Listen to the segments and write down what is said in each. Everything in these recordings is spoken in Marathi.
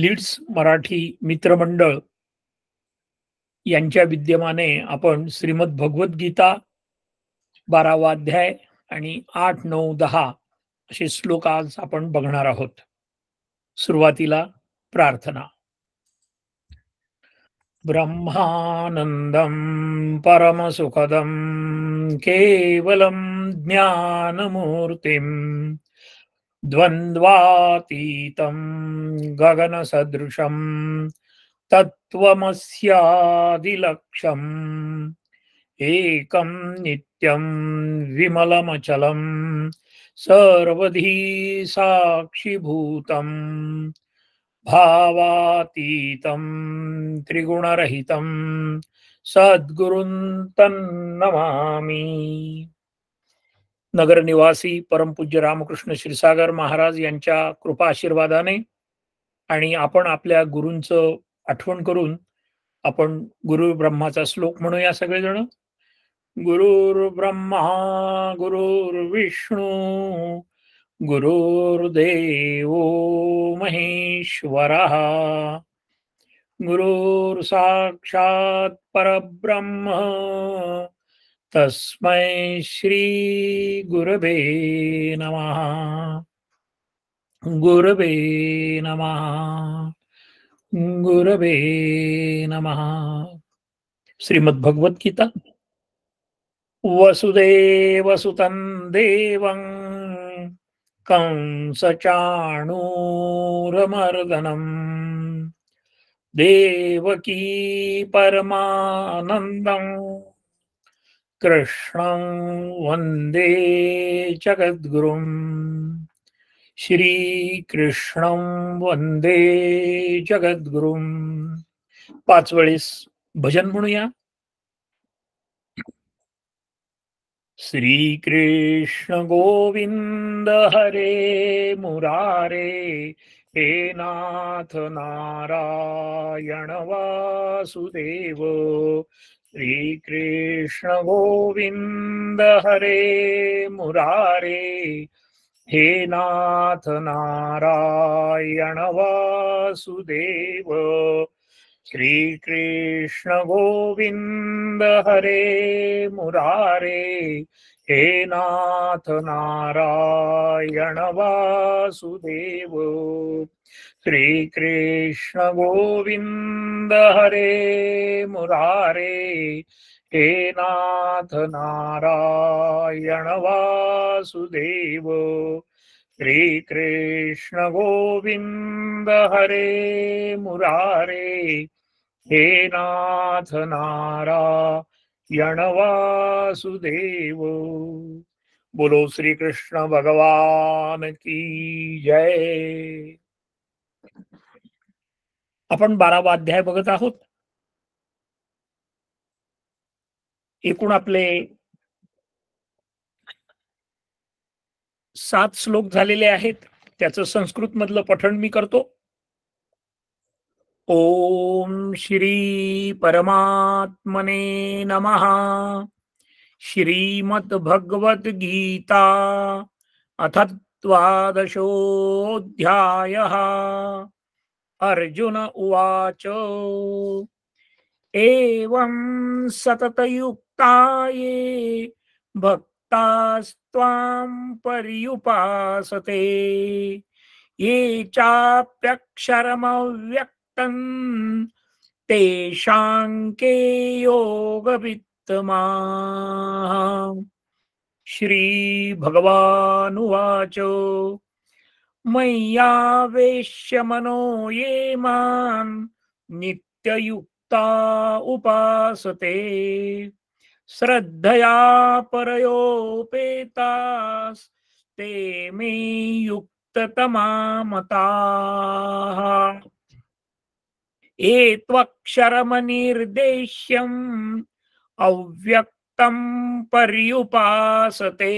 लीड्स मराठी मित्रमंडळ यांच्या विद्यमाने आपण श्रीमद भगवत गीता 12वा अध्याय आणि 8, 9, 10 असे श्लोक आज आपण बघणार आहोत. सुरुवातीला प्रार्थना. ब्रह्मानंदं परमसुखदं केवलं ज्ञानमूर्तिं द्वन्द्वातीतं गगनसदृशं तत्त्वमस्यादिलक्ष्यम् एकं नित्यं विमलमचलं सर्वधी साक्षिभूतम् भावातीतं त्रिगुणरहितं सद्गुरुं तन्नमामि. नगर निवासी परमपूज्य रामकृष्ण क्षीरसागर महाराज यांच्या कृपा आशीर्वादाने आणि आपण आपल्या गुरूंचं आठवण करून आपण गुरु ब्रह्माचा श्लोक म्हणूया सगळेजण. गुरुर्ब्रह्मा गुरुर्विष्णू गुरुर्देवो महेश्वरः गुरुर्साक्षात् परब्रह्म तस्मै श्री गुरवे नमः. गुरवे नमः. गुरवे नमः. श्रीमद् भगवत गीता. वसुदेवसुतं देवं कंसचाणूरमर्दनं देवकी परमानन्दं कृष्णं वन्दे जगद्गुरुं. श्रीकृष्णं वन्दे जगद्गुरुं. 5 वेळेस भजन म्हणूया. श्री कृष्ण गोविंद हरे मुरारे हे नाथ नारायण वासुदेव. श्री कृष्ण गोविंद हरे मुरारे हे नाथ नारायण वासुदेव. श्री कृष्ण गोविंद हरे मुरारे हे नाथ नारायण वासुदेव. श्री कृष्ण गोविंद हरे मुरारे हे नाथ नारायण वासुदेव. श्री कृष्ण गोविंद हरे मुरारे हे नाथ नारायण वासुदेव. बोलो श्री कृष्ण भगवान की जय. आपण 12वा अध्याय बघत आहोत. एकूण आपले 7 श्लोक झालेले आहेत. त्याचं संस्कृत मधलं पठण मी करतो. ओम श्री परमात्मने नमः. श्रीमद् भगवत गीता अथ 12ोऽध्यायः. अर्जुन उवाच एवं सततयुक्ता ये भक्तास्त्वां पर्युपासते ये चाप्यक्षरमव्यक्तं तेषां के योगवित्तमाः. श्री भगवानुवाच मय्यावेश्य मनो ये मां नित्ययुक्ता उपासते श्रद्धया परयोपेतास्ते मे युक्ततमा मताः. एत्वक्षरमनिर्देश्यम् अव्यक्तं पर्युपासते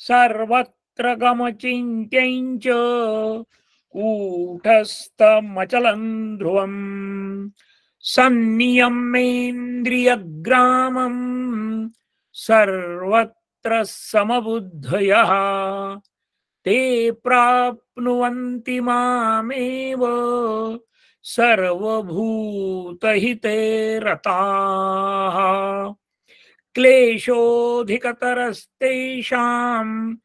सर्वत्र गमचिन्त्यं च कूटस्थमचलं ध्रुवम् संनियम्येन्द्रियग्रामं सर्वत्र समबुद्धयः ते प्राप्नुवन्ति मामेव सर्वभूतहिते रताः क्लेशोऽधिकतरस्तेषाम्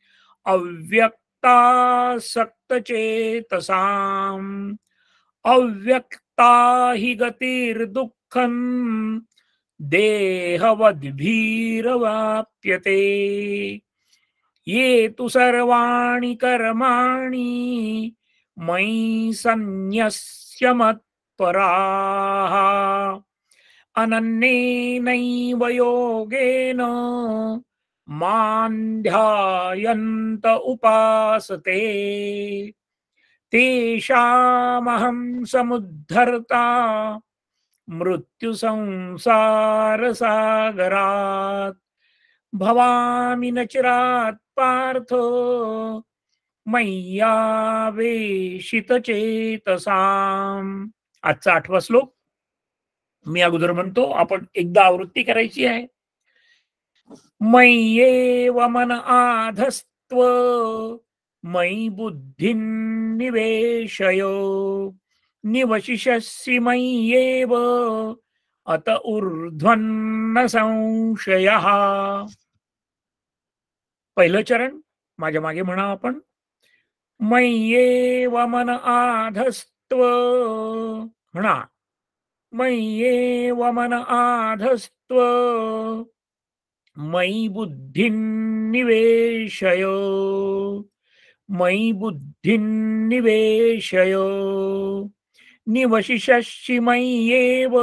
अव्यक्तासक्तचेतसाम् अव्यक्ता हि गतिर्दुःखम् देहवद्भिरवाप्यते ये तु सर्वाणि कर्माणि मयि सन्न्यस्य मत्पराः अनन्येनैव योगेन मां ध्यायन्त उपासते तेषामहं समुद्धर्ता मृत्युसंसारसागरात् भवामि न चिरात् पार्थ मय्यावेशितचेतसाम्. आजचा 8वा श्लोक मी अगोदर म्हणतो, आपण एकदा आवृत्ती करायची आहे. मय्येव मन आधस्त्व मयि बुद्धिं निवेशय निवशिष्यसि मय्येव अत ऊर्ध्वन्न संशयः. पहिलं चरण माझ्या मागे म्हणा आपण. मय्येव मन आधस्त्व म्हणा. मय्येव मन आधस्त्व मयि बुद्धिं निवेशय मयि बुद्धिं निवेशय निवशिष्यसि मय्येव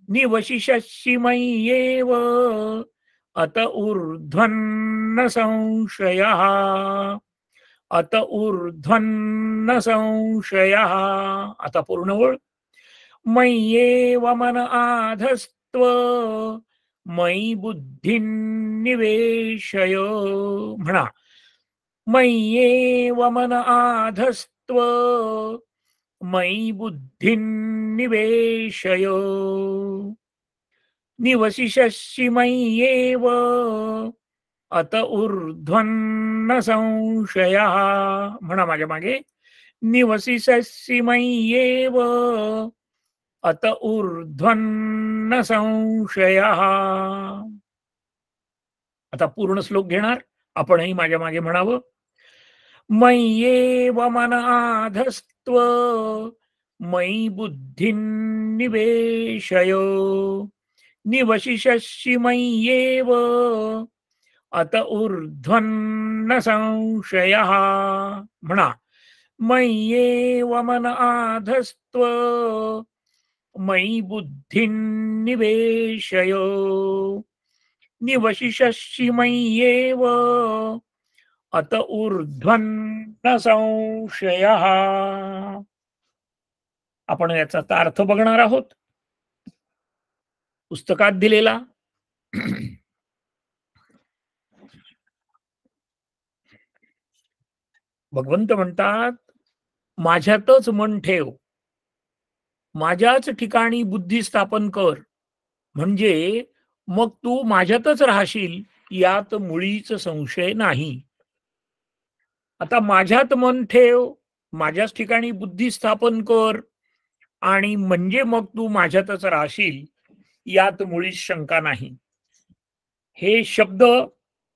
निवशिष्यसि मय्येव अत ऊर्ध्वन्न संशयः अत ऊर्ध्वन्न संशयः. आता पूर्ण ओळ. मय्येव मन आधस्त्व मयि बुद्धिं निवेशय म्हणा. मय्येव मन आधस्त्व मयि बुद्धिं निवेशय निवशिष्यसि मय्येव अत ऊर्ध्वन्न संशयः म्हणा माझ्या मागे. निवशिष्यसि मय्येव अत ऊर्ध्वन्न संशयः. आता पूर्ण श्लोक घेणार, आपणही माझ्या मागे म्हणावं. मय्येव मन आधस्त्व मयि बुद्धिं निवेशय निवशिष्यसि मय्येव अत ऊर्ध्वन्न संशयः म्हणा. मय्येव मन आधस्त्व मयि बुद्धिं निवेशय निवशिष्यसि मय्येव अत ऊर्ध्वन्न संशयः. आपण याचा अर्थ बघणार आहोत पुस्तकात दिलेला. भगवंत म्हणतात, माझ्यातच मन ठेव, माझ्याच ठिकाणी बुद्धी स्थापन कर, म्हणजे मग तू माझ्यातच राहशील, यात मुळीच संशय नाही. आता माझ्यात मन ठेव, माझ्याच ठिकाणी बुद्धी स्थापन कर, आणि म्हणजे मग तू माझ्यातच राहशील, यात मुळीच शंका नाही. हे शब्द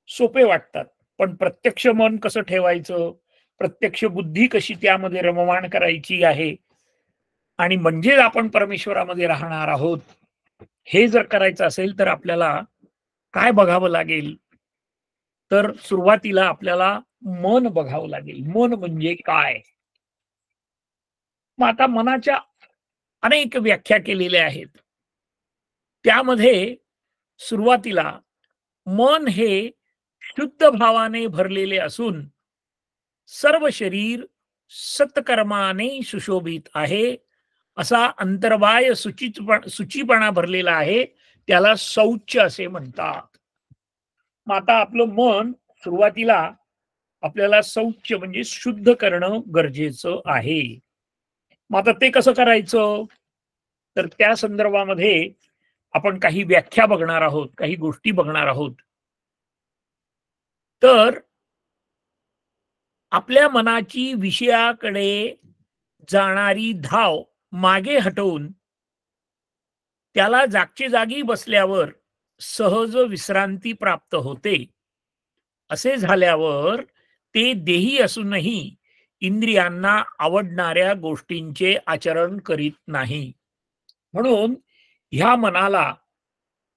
सोपे वाटतात, पण प्रत्यक्ष मन कसं ठेवायचं, प्रत्यक्ष बुद्धी कशी त्यामध्ये रममाण करायची आहे, आणि म्हणजे आपण परमेश्वरामध्ये राहणार आहोत, हे जर करायचं असेल तर आपल्याला काय बघावं लागेल, तर सुरुवातीला आपल्याला मन बघावं लागेल. मन म्हणजे काय? मग आता मनाच्या अनेक व्याख्या केलेल्या आहेत. त्यामध्ये सुरुवातीला मन हे शुद्ध भावाने भरलेले असून सर्व शरीर सत्कर्माने सुशोभित आहे, असा अंतर्बाह्य सुचीपणा भरलेला आहे, त्याला शौच असे म्हणतात. मग आता आपलं मन सुरुवातीला आपल्याला शौच म्हणजे शुद्ध करणं गरजेचं आहे. मग आता ते कसं करायचं, तर त्या संदर्भामध्ये आपण काही व्याख्या बघणार आहोत, काही गोष्टी बघणार आहोत. तर आपल्या मनाची विषयाकडे जाणारी धाव मागे हटवून त्याला जागची जागी बसल्यावर सहज विश्रांती प्राप्त होते. असे झाल्यावर ते देही असूनही इंद्रियांना आवडणाऱ्या गोष्टींचे आचरण करीत नाही. म्हणून ह्या मनाला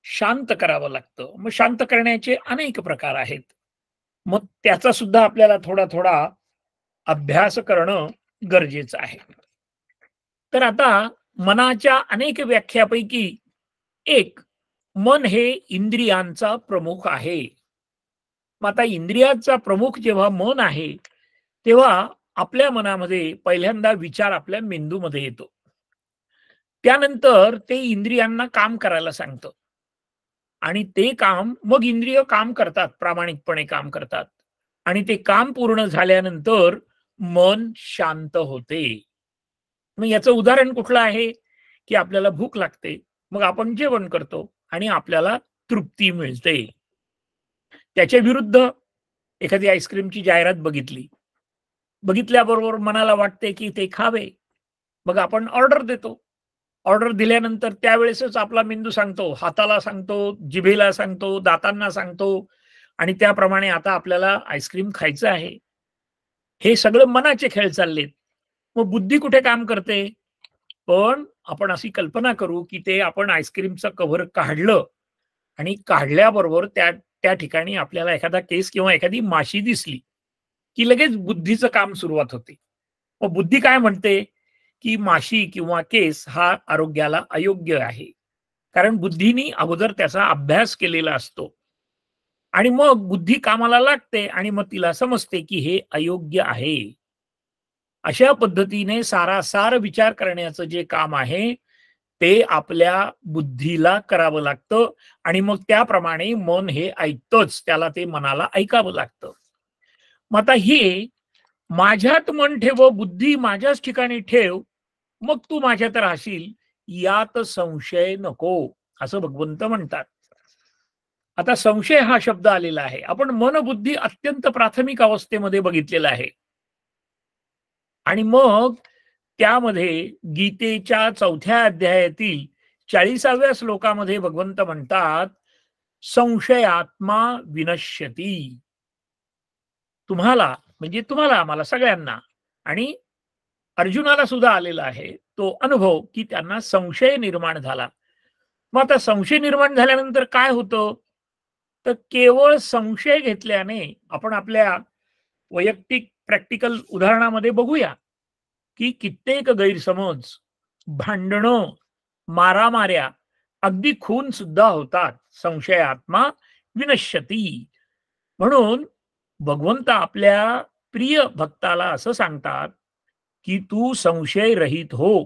शांत करावं लागतं. मग शांत करण्याचे अनेक प्रकार आहेत. मग त्याचा सुद्धा आपल्याला थोडा थोडा अभ्यास करणं गरजेचं आहे. तर आता मनाच्या अनेक व्याख्यापैकी एक, मन हे इंद्रियांचा प्रमुख आहे. मग आता इंद्रियांचा प्रमुख जेव्हा मन आहे, तेव्हा आपल्या मनामध्ये पहिल्यांदा विचार आपल्या मेंदूमध्ये येतो. त्यानंतर ते इंद्रियांना काम करायला सांगतं आणि ते काम मग इंद्रिय काम करतात, प्रामाणिकपणे काम करतात आणि ते काम पूर्ण झाल्यानंतर मन शांत होते. मग याचं उदाहरण कुठलं आहे, की आपल्याला भूक लागते, मग आपण जेवण करतो आणि आपल्याला तृप्ती मिळते. त्याच्या विरुद्ध एखादी आईस्क्रीमची जाहिरात बघितली. बघितल्याबरोबर मनाला वाटते, की ते खावे. मग आपण ऑर्डर देतो. ऑर्डर दिल्यानंतर त्यावेळेसच आपला मेंदू सांगतो, हाताला सांगतो, जिभेला सांगतो, दातांना सांगतो आणि त्याप्रमाणे आता आपल्याला आईस्क्रीम खायचं आहे. हे सगळं मनाचे खेळ चाललेत. मग बुद्धी कुठे काम करते? पण आपण अशी कल्पना करू, की ते आपण आईस्क्रीमचं कव्हर काढलं आणि काढल्याबरोबर त्या त्या ठिकाणी आपल्याला एखादा केस किंवा एखादी माशी दिसली, की लगेच बुद्धीचं काम सुरुवात होते. मग बुद्धी काय म्हणते, की माशी किंवा केस हा आरोग्याला अयोग्य आहे. कारण बुद्धीनी अगोदर त्याचा अभ्यास केलेला असतो आणि मग बुद्धी कामाला लागते आणि मग तिला समजते, की हे अयोग्य आहे. अशा पद्धतीने सारासार विचार करण्याचं जे काम आहे, ते आपल्या बुद्धीला करावं लागतं आणि मग त्याप्रमाणे मन हे ऐकतंच, त्याला ते मनाला ऐकावं लागतं. मग आता हे माझ्यात मन ठेव, बुद्धी माझ्याच ठिकाणी ठेव, मग तू माझ्यात राहशील, यात संशय नको, असं भगवंत म्हणतात. आता संशय हा शब्द आलेला आहे. आपण मन, बुद्धी अत्यंत प्राथमिक अवस्थेमध्ये बघितलेला आहे. आणि मग त्यामध्ये गीतेच्या 4थ्या अध्यायातील 40व्या श्लोकामध्ये भगवंत म्हणतात, संशयात्मा विनश्यती. तुम्हाला म्हणजे तुम्हाला, आम्हाला सगळ्यांना आणि अर्जुनाला सुद्धा आलेला आहे तो अनुभव, की त्यांना संशय निर्माण झाला. मग आता संशय निर्माण झाल्यानंतर काय होतं? तर केवळ संशय घेतल्याने आपण आपल्या वैयक्तिक प्रॅक्टिकल उदाहरणामध्ये बघूया, की कित्येक गैरसमज, भांडणं, मारामाऱ्या, अगदी खून सुद्धा होतात. संशयात्मा विनश्यती. म्हणून भगवंत आपल्या प्रिय भक्ताला असं सांगतात, की तू संशयरहित हो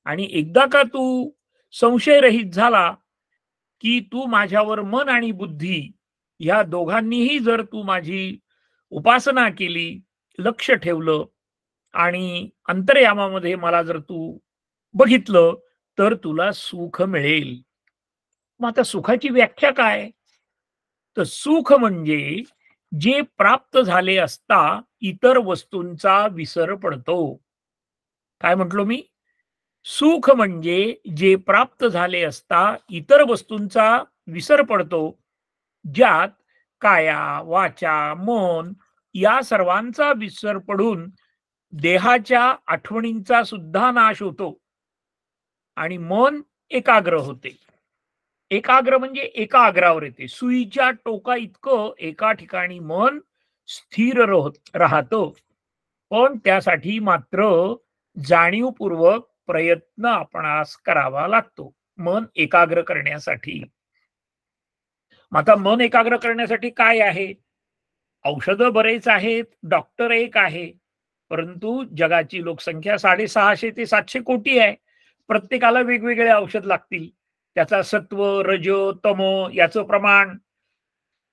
आणि एकदा का तू संशयरहित झाला, की तू माझ्यावर मन आणि बुद्धी या दोघांनीही जर तू माझी उपासना केली, लक्ष ठेवलं आणि अंतर्यामामध्ये मला जर तू बघितलं, तर तुला सुख मिळेल. मग आता सुखाची व्याख्या काय? तर सुख म्हणजे जे प्राप्त झाले असता इतर वस्तूंचा विसर पडतो. काय म्हटलो मी? सुख म्हणजे जे प्राप्त झाले असता इतर वस्तूंचा विसर पडतो, ज्यात काया, वाचा, मन या सर्वांचा विसर पडून देहाच्या आठवणींचा सुद्धा नाश होतो आणि मन एकाग्र होते. एकाग्र म्हणजे एका अग्रावर येते. सुईच्या टोका इतकं एका ठिकाणी मन स्थिर राहतं. पण त्यासाठी मात्र जाणीवपूर्वक प्रयत्न आपणास करावा लागतो मन एकाग्र करण्यासाठी. मग आता मन एकाग्र करण्यासाठी काय आहे? औषधं बरेच आहेत, डॉक्टर एक आहे. परंतु जगाची लोकसंख्या 650 ते 700 कोटी आहे. प्रत्येकाला वेगवेगळे औषध लागतील. त्याचा सत्व, रज, तम याचं प्रमाण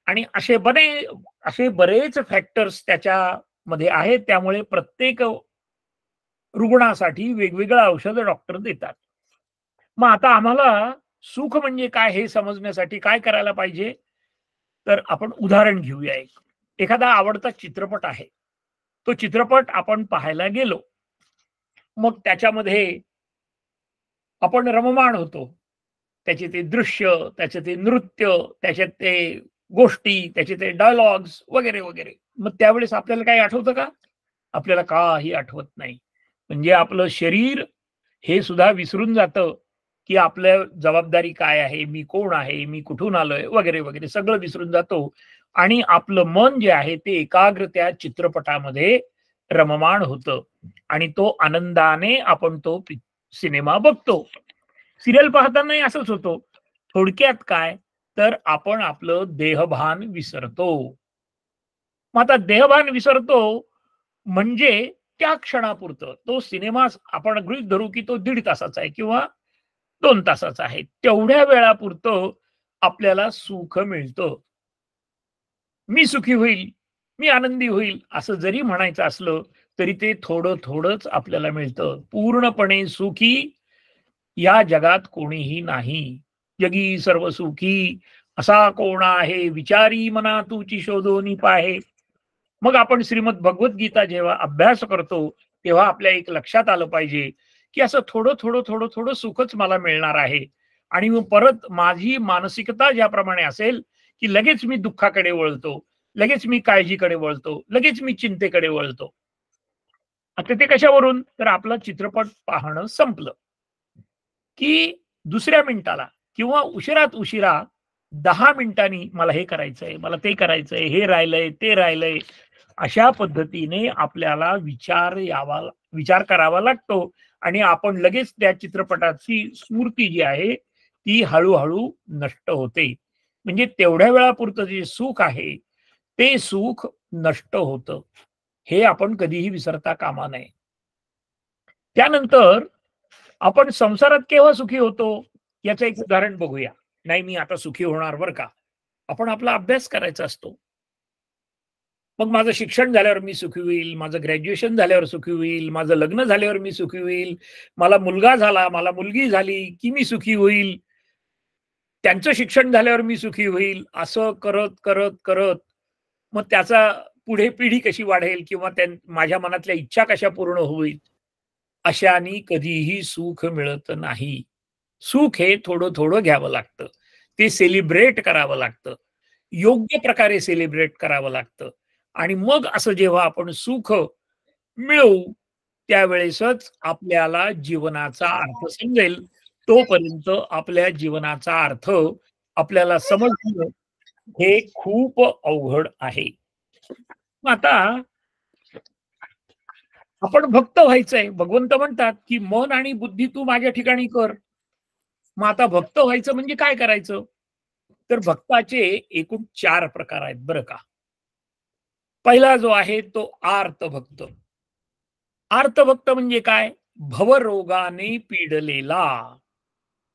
आणि असे बरेच फॅक्टर्स त्याच्यामध्ये आहेत. त्यामुळे प्रत्येक रुग्णासाठी वेगवेगळं औषध डॉक्टर देतात. मग आता आम्हाला सुख म्हणजे काय हे समजण्यासाठी काय करायला पाहिजे? तर आपण उदाहरण घेऊया एक. एखादा आवडता चित्रपट आहे. तो चित्रपट आपण पाहायला गेलो. मग त्याच्यामध्ये आपण रममाण होतो. त्याचे ते दृश्य, त्याचे ते नृत्य, त्याच्यात ते गोष्टी, त्याचे ते डायलॉग्स वगैरे, वगैरे. मग त्यावेळेस आपल्याला काही आठवतं का? आपल्याला काही आठवत नाही. म्हणजे आपलं शरीर हे सुद्धा विसरून जातं, की आपल्या जबाबदारी काय आहे? मी कोण आहे? मी कुठून आलोय? वगैरे, वगैरे सगळं विसरून जातो आणि आपलं मन जे आहे ते एकाग्र त्या चित्रपटामध्ये रममाण होतं आणि तो आनंदाने आपण तो सिनेमा बघतो. सीरियल पाहतानाही असंच होतं. थोडक्यात काय, तर आपण आपलं देहभान विसरतो. मग आता देहभान विसरतो म्हणजे त्या क्षणापुरतं. तो सिनेमा आपण गृहीत धरू, की तो 1.5 तासाचा आहे किंवा 2 तासाचा आहे. तेवढ्या वेळापुरतं आपल्याला सुख मिळतं. मी सुखी होईल, मी आनंदी होईल असं जरी म्हणायचं असलं, तरी ते थोडं-थोडंच आपल्याला मिळतं. पूर्णपणे सुखी या जगात कोणीही नाही. जगी सर्व सुखी असा कोण आहे, विचारी मना तूची शोधोनी पाहे. मग आपण श्रीमद भगवद्गीता जेव्हा अभ्यास करतो, तेव्हा आपल्या एक लक्षात आलं पाहिजे, की असं थोडं, थोडं, थोडं, थोडं सुखच मला मिळणार आहे. आणि मग परत माझी मानसिकता ज्याप्रमाणे असेल, की लगेच मी दुःखाकडे वळतो, लगेच मी काळजीकडे वळतो, लगेच मी चिंतेकडे वळतो. आता ते कशावरून? तर आपलं चित्रपट पाहणं संपलं. की दुसऱ्या मिनिटाला किंवा उशिरात उशिरा 10 मिनिटांनी मला हे करायचंय, मला ते करायचंय, हे राहिलंय, ते राहिलंय. अशा पद्धतीने आपल्याला विचार करावा लागतो आणि आपण लगेच त्या चित्रपटाची स्फूर्ती जी आहे, ती हळू नष्ट होते. म्हणजे तेवढ्या वेळापुरतं जे सुख आहे, ते सुख नष्ट होतं. हे आपण कधीही विसरता कामा नये. त्यानंतर आपण संसारात केव्हा सुखी होतो? याचं एक उदाहरण बघूया. नाही मी आता सुखी होणार बरं का. आपण आपला अभ्यास करायचा असतो. मग माझं शिक्षण झाल्यावर मी सुखी होईल, माझं ग्रॅज्युएशन झाल्यावर सुखी होईल, माझं लग्न झाल्यावर मी सुखी होईल, मला मुलगा झाला, मला मुलगी झाली, की मी सुखी होईल. त्यांचं शिक्षण झाल्यावर मी सुखी होईल. असं करत, करत, करत मग त्याचा पुढे पिढी कशी वाढेल किंवा माझ्या मनातल्या इच्छा कशा पूर्ण होईल, अशाने कधीही सुख मिळत नाही. सुख हे थोडं-थोडं घ्यावं लागतं. ते सेलिब्रेट करावं लागतं. योग्य प्रकारे सेलिब्रेट करावं लागतं आणि मग असं जेव्हा आपण सुख मिळवू, त्यावेळेसच आपल्याला जीवनाचा अर्थ समजेल. तोपर्यंत आपल्या जीवनाचा अर्थ आपल्याला समजणं हे खूप अवघड आहे. मग आता आपण भक्त व्हायचंय. भगवंत म्हणतात, की "मन आणि बुद्धी तू माझ्या ठिकाणी कर." मग आता भक्त व्हायचं म्हणजे काय करायचं? तर भक्ताचे एकूण 4 प्रकार आहेत बरं का. पहिला जो आहे तो आर्त भक्त. आर्त भक्त म्हणजे काय? भवरोगाने पीडलेला.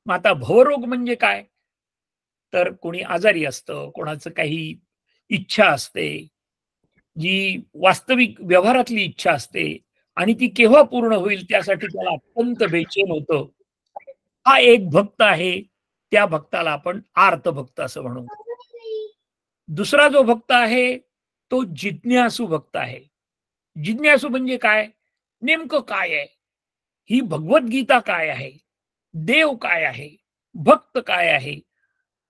मग आता भवरोग म्हणजे काय? तर कोणी आजारी असतं, कोणाचं काही इच्छा असते, जी वास्तविक व्यवहारातली इच्छा असते आणि ती केव्हा पूर्ण होईल त्यासाठी त्याला अत्यंत बेचैन होतं. हा एक भक्त आहे. त्या भक्ताला आपण आर्त भक्त असं म्हणू. दुसरा जो भक्त आहे, तो जिज्ञासू भक्त आहे. जिज्ञासू म्हणजे काय? नेमकं काय आहे? ही भगवद्गीता काय आहे? देव काय आहे? भक्त काय आहे?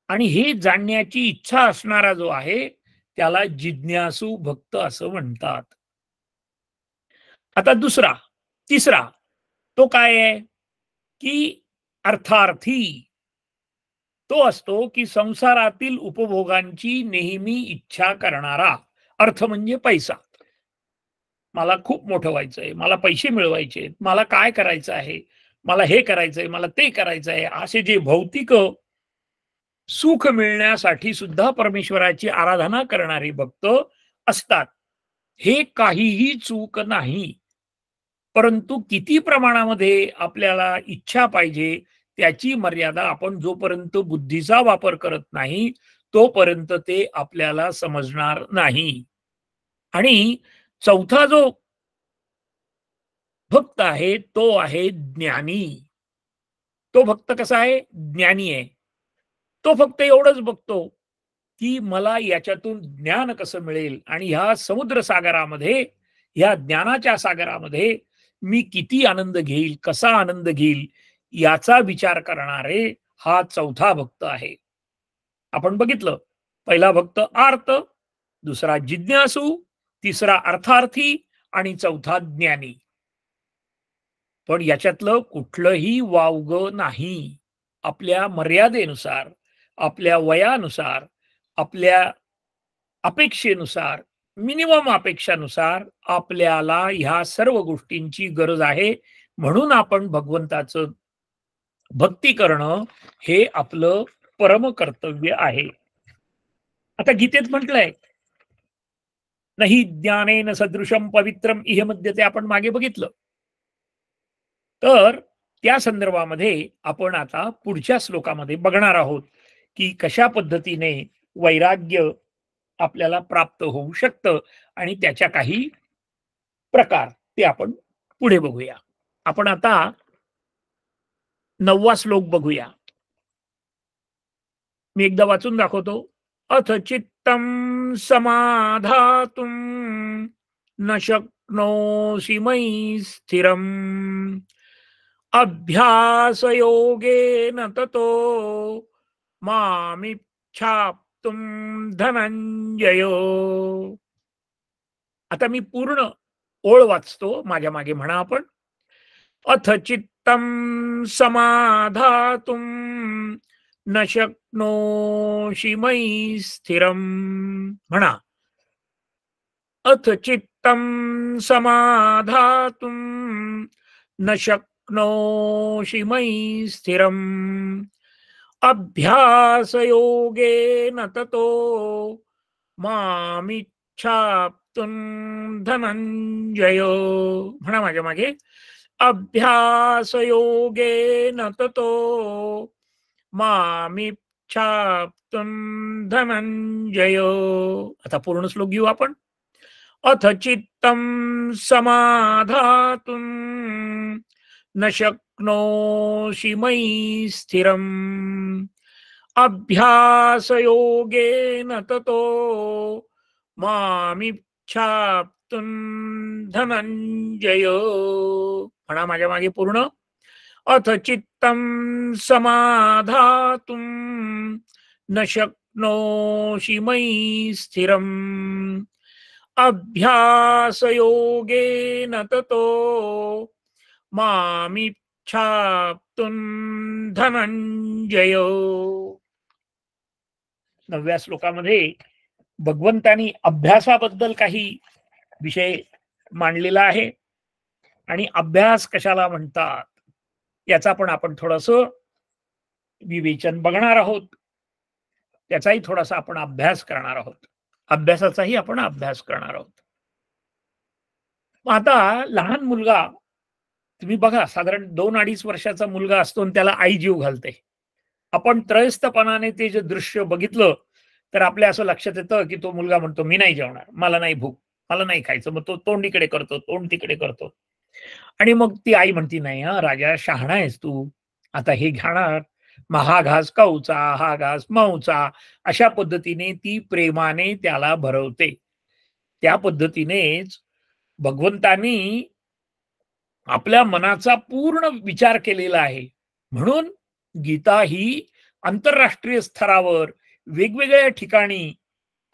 आणि हे जाणण्याची इच्छा असणारा जो आहे, त्याला जिज्ञासू भक्त असं म्हणतात. आता तिसरा तो काय आहे? की अर्थार्थी. तो असतो, की संसारातील उपभोगांची नेहमी इच्छा करणारा. अर्थ म्हणजे पैसा. मला खूप मोठं व्हायचंय, मला पैसे मिळवायचे, मला काय करायचं आहे, मला हे करायचंय, मला ते करायचंय, असे जे भौतिक सुख मिळण्यासाठी सुद्धा परमेश्वराची आराधना करणारे भक्त असतात. हे काहीही चूक नाही. परंतु किती प्रमाणामध्ये आपल्याला इच्छा पाहिजे, त्याची मर्यादा आपण जोपर्यंत बुद्धीचा वापर करत नाही, तोपर्यंत ते आपल्याला समजणार नाही. आणि चौथा जो भक्त आहे, तो आहे ज्ञानी. तो भक्त कसा आहे? ज्ञानी आहे. तो फक्त एवढंच बघतो, की मला याच्यातून ज्ञान कसं मिळेल आणि ह्या समुद्र सागरामध्ये या ज्ञानाच्या सागरामध्ये मी किती आनंद घेईल, कसा आनंद घेईल याचा विचार करणारे हा चौथा भक्त आहे. आपण बघितलं, पहिला भक्त आर्त, दुसरा जिज्ञासू, तिसरा अर्थार्थी आणि चौथा ज्ञानी. पण याच्यातलं कुठलंही वावगं नाही. आपल्या मर्यादेनुसार, आपल्या वयानुसार, आपल्या अपेक्षेनुसार, मिनिमम अपेक्षानुसार आपल्याला ह्या सर्व गोष्टींची गरज आहे. म्हणून आपण भगवंताचं भक्ती करणं हे आपलं परम कर्तव्य आहे. आता गीतेत म्हटलंय, नाही ज्ञानेन सदृशम पवित्रम इह मध्ये ते आपण मागे बघितलं. तर त्या संदर्भामध्ये आपण आता पुढच्या श्लोकामध्ये बघणार आहोत की कशा पद्धतीने वैराग्य आपल्याला प्राप्त होऊ शकतं आणि त्याच्या काही प्रकार ते आपण पुढे बघूया. आपण आता 9वा श्लोक बघूया. मी एकदा वाचून दाखवतो. अथ चित्तं समाधातुं न शक्नोषि मयि स्थिरम् अभ्यासयोगेन ततो मामिच्छाप्तुं धनंजय. आता मी पूर्ण ओळ वाचतो, माझ्या मागे म्हणा आपण. अथ चित्तं समाधातुं न शक्नोषि मयि स्थिरम्. म्हणा. अथ चित्तं समाधातुं न शक्नोषि मयि स्थिरम् अभ्यासयोगेन ततो मामिच्छाप्तुं धनंजय. म्हणा माझ्या मागे. अभ्यासयोगेन ततो मामिच्छाप्तुं धनंजय. आता पूर्ण श्लोक घेऊ आपण. अथ चित्तं समाधातुं न शक्नोषि मयि स्थिरम् अभ्यासयोगेन ततो मामिच्छाप्तुं धनंजय. म्हणा माझ्या मागे पूर्ण. अथ चित्तं समाधातुं न शक्नोषि मयि स्थिरम् अभ्यासयोगेन ततो मामिच्छाप्तुं धनंजय. 9व्या श्लोकामध्ये भगवंतानी अभ्यासाबद्दल काही विषय मांडलेला आहे आणि अभ्यास कशाला म्हणतात याचा पण आपण थोडंसं विवेचन बघणार आहोत. त्याचाही थोडासा आपण अभ्यास करणार आहोत. अभ्यासाचाही आपण अभ्यास करणार आहोत. आता लहान मुलगा, तुम्ही बघा, साधारण 2-2.5 वर्षाचा मुलगा असतो आणि त्याला आई जीव घालते. आपण त्रयस्थपणाने ते जे दृश्य बघितलं तर आपल्या असं लक्षात येतं की तो मुलगा म्हणतो मी नाही जेवणार, मला नाही भूक, मला नाही खायचं. मग तो तोंड इकडे करतो, तोंड तिकडे करतो. आणि मग ती आई म्हणती, नाही हा राजा, शहाणा आहेस तू, आता हे घेणार, मग हा घास कऊचा, हा घास मऊचा. अशा पद्धतीने ती प्रेमाने त्याला भरवते. त्या पद्धतीनेच भगवंतानी आपल्या मनाचा पूर्ण विचार केलेला आहे. म्हणून गीता ही आंतरराष्ट्रीय स्तरावर वेगवेगळ्या ठिकाणी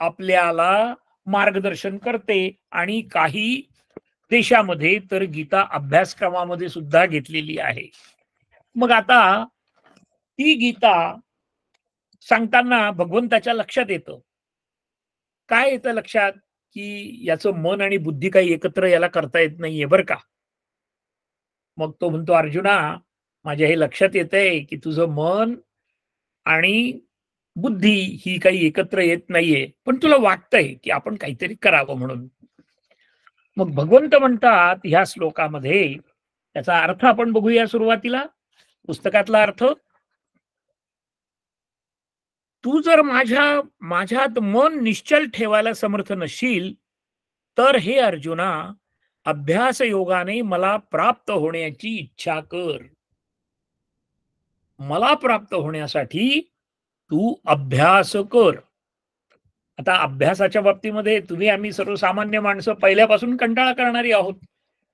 आपल्याला मार्गदर्शन करते आणि काही देशामध्ये तर गीता अभ्यासक्रमामध्ये सुद्धा घेतलेली आहे. मग आता ती गीता सांगताना भगवंताच्या लक्षात येतं. काय येतं लक्षात? की याचं मन आणि बुद्धी काही एकत्र याला करता येत नाहीये बरं का. मग तो म्हणतो, अर्जुना, माझ्या हे लक्षात येतंय की तुझं मन आणि बुद्धी ही काही एकत्र येत नाहीये, पण तुला वाटतंय की आपण काहीतरी करावं म्हणून. मग भगवंत म्हणतात ह्या श्लोकामध्ये, त्याचा अर्थ आपण बघूया सुरुवातीला, पुस्तकातला अर्थ. तू जर माझ्यात मन निश्चल ठेवायला समर्थ नसशील तर हे अर्जुना, अभ्यास योगाने मला प्राप्त होण्याची इच्छा कर. मला प्राप्त होण्यासाठी तू अभ्यास कर. आता अभ्यासाच्या बाबतीमध्ये तुम्ही आम्ही सर्वसामान्य माणसं पहिल्यापासून कंटाळा करणारी आहोत.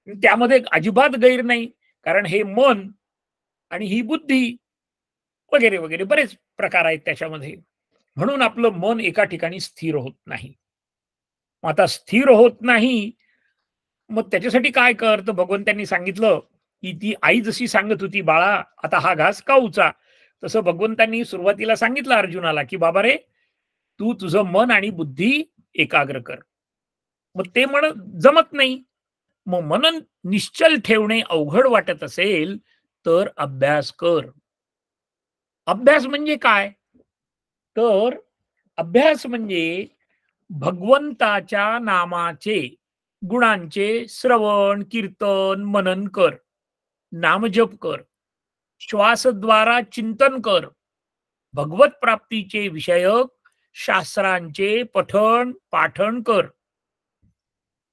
त्यामध्ये अजिबात गैर नाही. कारण हे मन आणि ही बुद्धी वगैरे, वगैरे बरेच प्रकार आहेत त्याच्यामध्ये. म्हणून आपलं मन एका ठिकाणी स्थिर होत नाही. मग आता स्थिर होत नाही, मग त्याच्यासाठी काय कर? तर भगवंतांनी सांगितलं, की ती आई जशी सांगत होती, "बाळा, आता हा घास खाऊचा." तसं भगवंतांनी सुरुवातीला सांगितलं अर्जुनाला, की "बाबा रे, तू तुझं मन आणि बुद्धी एकाग्र कर." मग ते जमत नाही. मग मन निश्चल ठेवणे अवघड वाटत असेल, तर अभ्यास कर. अभ्यास म्हणजे काय? तर अभ्यास म्हणजे भगवंताच्या नामाचे, गुणांचे श्रवण, कीर्तन, मनन कर. नामजप कर. श्वासद्वारा चिंतन कर. भगवत प्राप्तीचे विषयक शास्त्रांचे पठण, पाठण कर.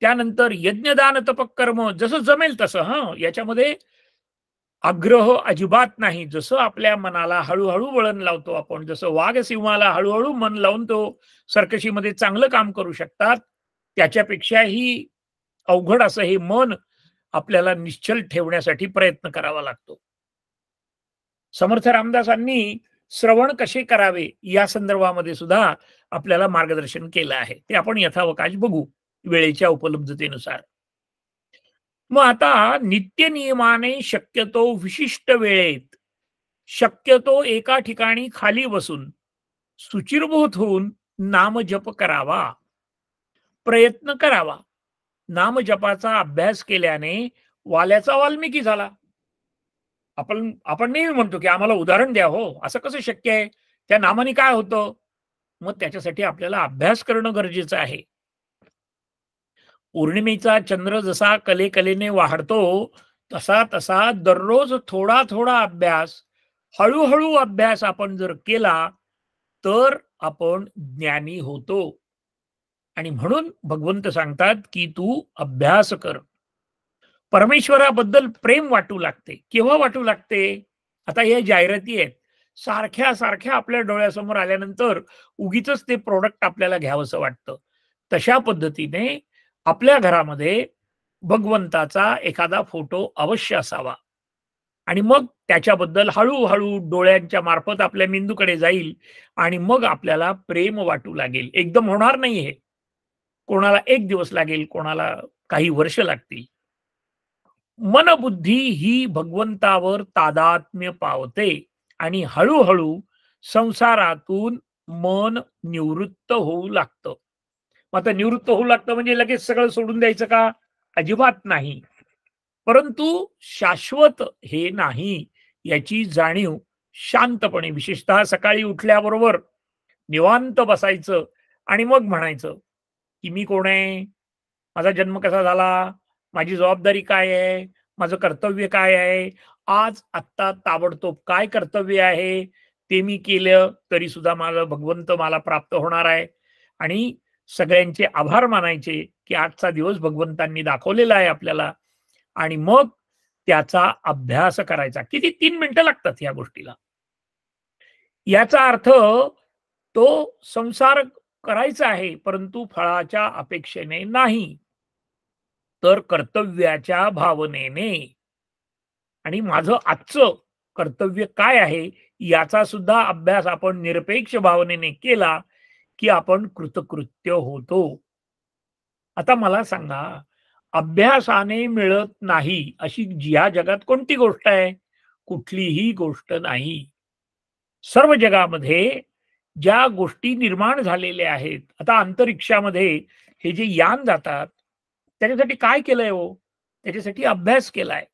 त्यानंतर यज्ञदान तपकर्म जसं जमेल तसं याच्यामध्ये आग्रह अजिबात नाही. जसं आपल्या मनाला हळू-हळू वळण लावतो आपण, जसं वाघ सिंहाला हळू-हळू मन लावून तो सर्कशीमध्ये चांगलं काम करू शकतात, त्याच्यापेक्षाही अवघड असं हे मन आपल्याला निश्चल ठेवण्यासाठी प्रयत्न करावा लागतो. समर्थ रामदासांनी श्रवण कसे करावे या संदर्भामध्ये सुद्धा आपल्याला मार्गदर्शन केलं आहे. ते आपण यथावकाश बघू वेळेच्या उपलब्धतेनुसार. मग आता नित्य नियमाने शक्यतो विशिष्ट वेळेत, शक्यतो एका ठिकाणी खाली बसून शुचिर्भूत होऊन नामजप करावा, प्रयत्न करावा. नामजपाचा अभ्यास केल्याने वाल्याचा वाल्मिकी झाला. आपण आपण नेहमी म्हणतो, की आम्हाला उदाहरण द्या हो. असं कसं शक्य आहे? त्या नामाने काय होतं? मग त्याच्यासाठी आपल्याला अभ्यास करणं गरजेचं आहे. पौर्णिमेचा चंद्र जसा कलेकलेने वाढतो, तसा तसा दररोज थोडा थोडा अभ्यास, हळूहळू अभ्यास आपण जर केला, तर आपण ज्ञानी होतो. आणि म्हणून भगवंत सांगतात, की तू अभ्यास कर. परमेश्वराबद्दल प्रेम वाटू लागते. केव्हा वाटू लागते? आता या जाहिराती आहेत. सारख्या-सारख्या आपल्या डोळ्यासमोर आल्यानंतर उगीचच ते प्रॉडक्ट आपल्याला घ्यावंसं वाटतं. तशा पद्धतीने आपल्या घरामध्ये भगवंताचा एखादा फोटो अवश्य असावा आणि मग त्याच्याबद्दल हळू-हळू डोळ्यांच्या मार्फत आपल्या मेंदूकडे जाईल आणि मग आपल्याला प्रेम वाटू लागेल. एकदम होणार नाही हे. कोणाला 1 दिवस लागेल, कोणाला काही वर्ष लागतील. मनबुद्धी ही भगवंतावर तादात्म्य पावते आणि हळूहळू संसारातून मन निवृत्त होऊ लागतं. मग आता निवृत्त होऊ लागतं म्हणजे लगेच सगळं सोडून द्यायचं का? अजिबात नाही. परंतु शाश्वत हे नाही याची जाणीव शांतपणे, विशेषतः सकाळी उठल्याबरोबर निवांत बसायचं आणि मग म्हणायचं, की मी कोण आहे? माझा जन्म कसा झाला? माझी जबाबदारी काय आहे? माझं कर्तव्य काय आहे? आज आत्ता ताबडतोब काय कर्तव्य आहे? ते मी केलं तरी सुद्धा माझा भगवंत मला प्राप्त होणार आहे. आणि सगळ्यांचे आभार मानायचे, की आजचा दिवस भगवंतांनी दाखवलेला आहे आपल्याला. आणि मग त्याचा अभ्यास करायचा. किती 3 मिनिटं लागतात या गोष्टीला. याचा अर्थ तो संसार करायचा आहे, परंतु फळाच्या अपेक्षेने नाही, तर कर्तव्याच्या भावनेने. आणि माझं आजचं कर्तव्य काय आहे याचा सुद्धा अभ्यास आपण निरपेक्ष भावनेने केला, की आपण कृतकृत्य होतो. आता मला सांगा, अभ्यासाने मिळत नाही अशी या जगात कोणती गोष्ट आहे? कुठलीही गोष्ट नाही. सर्व जगामध्ये ज्या गोष्टी निर्माण झालेल्या आहेत, आता अंतरिक्षामध्ये हे जे यान जातात, त्याच्यासाठी काय केलंय हो? त्याच्यासाठी अभ्यास केलाय.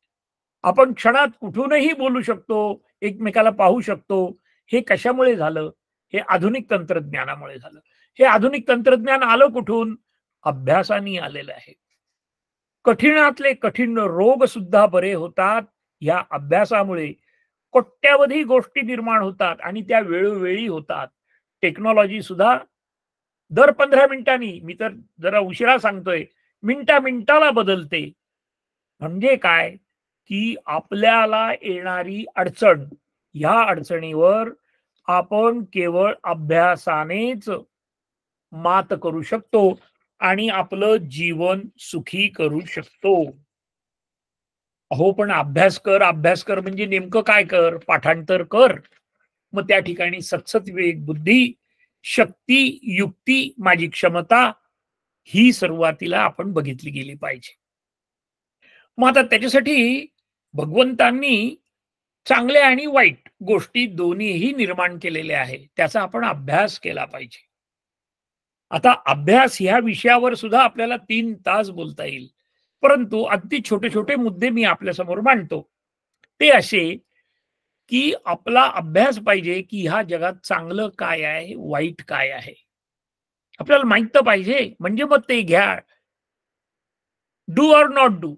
आपण क्षणात कुठूनही बोलू शकतो, एकमेकाला पाहू शकतो. हे कशामुळे झालं? हे आधुनिक तंत्रज्ञानामुळे झालं. हे आधुनिक तंत्रज्ञान आलं कुठून? अभ्यासाने आलेलं आहे. कठीणातले कठीण रोग सुद्धा बरे होतात या अभ्यासामुळे. कोट्यावधी गोष्टी निर्माण होतात आणि त्या वेळोवेळी होतात. टेक्नॉलॉजी सुद्धा दर 15 मिनिटांनी, मी तर जरा उशिरा सांगतोय, मिनिटा-मिनिटाला बदलते. म्हणजे काय? की आपल्याला येणारी अडचण, ह्या अडचणीवर आपण केवळ अभ्यासानेच मात करू शकतो आणि आपलं जीवन सुखी करू शकतो. अहो, पण अभ्यास कर म्हणजे नेमकं काय कर? पाठांतर कर. मग त्या ठिकाणी सतसत विवेक बुद्धी, शक्ती, युक्ती, माझी क्षमता ही सुरुवातीला आपण बघितली गेली पाहिजे. मग आता त्याच्यासाठी भगवंतांनी चांगल्या आणि वाईट गोष्टी दोन्हीही निर्माण केलेल्या आहे. त्याचा आपण अभ्यास केला पाहिजे. आता अभ्यास ह्या विषयावर सुद्धा आपल्याला 3 तास बोलता येईल. परंतु अगदी छोटे-छोटे मुद्दे मी आपल्यासमोर मांडतो. ते असे, की आपला अभ्यास पाहिजे, की ह्या जगात चांगलं काय आहे, वाईट काय आहे? आपल्याला माहीत तर पाहिजे. म्हणजे मग ते घ्या. Do or not do.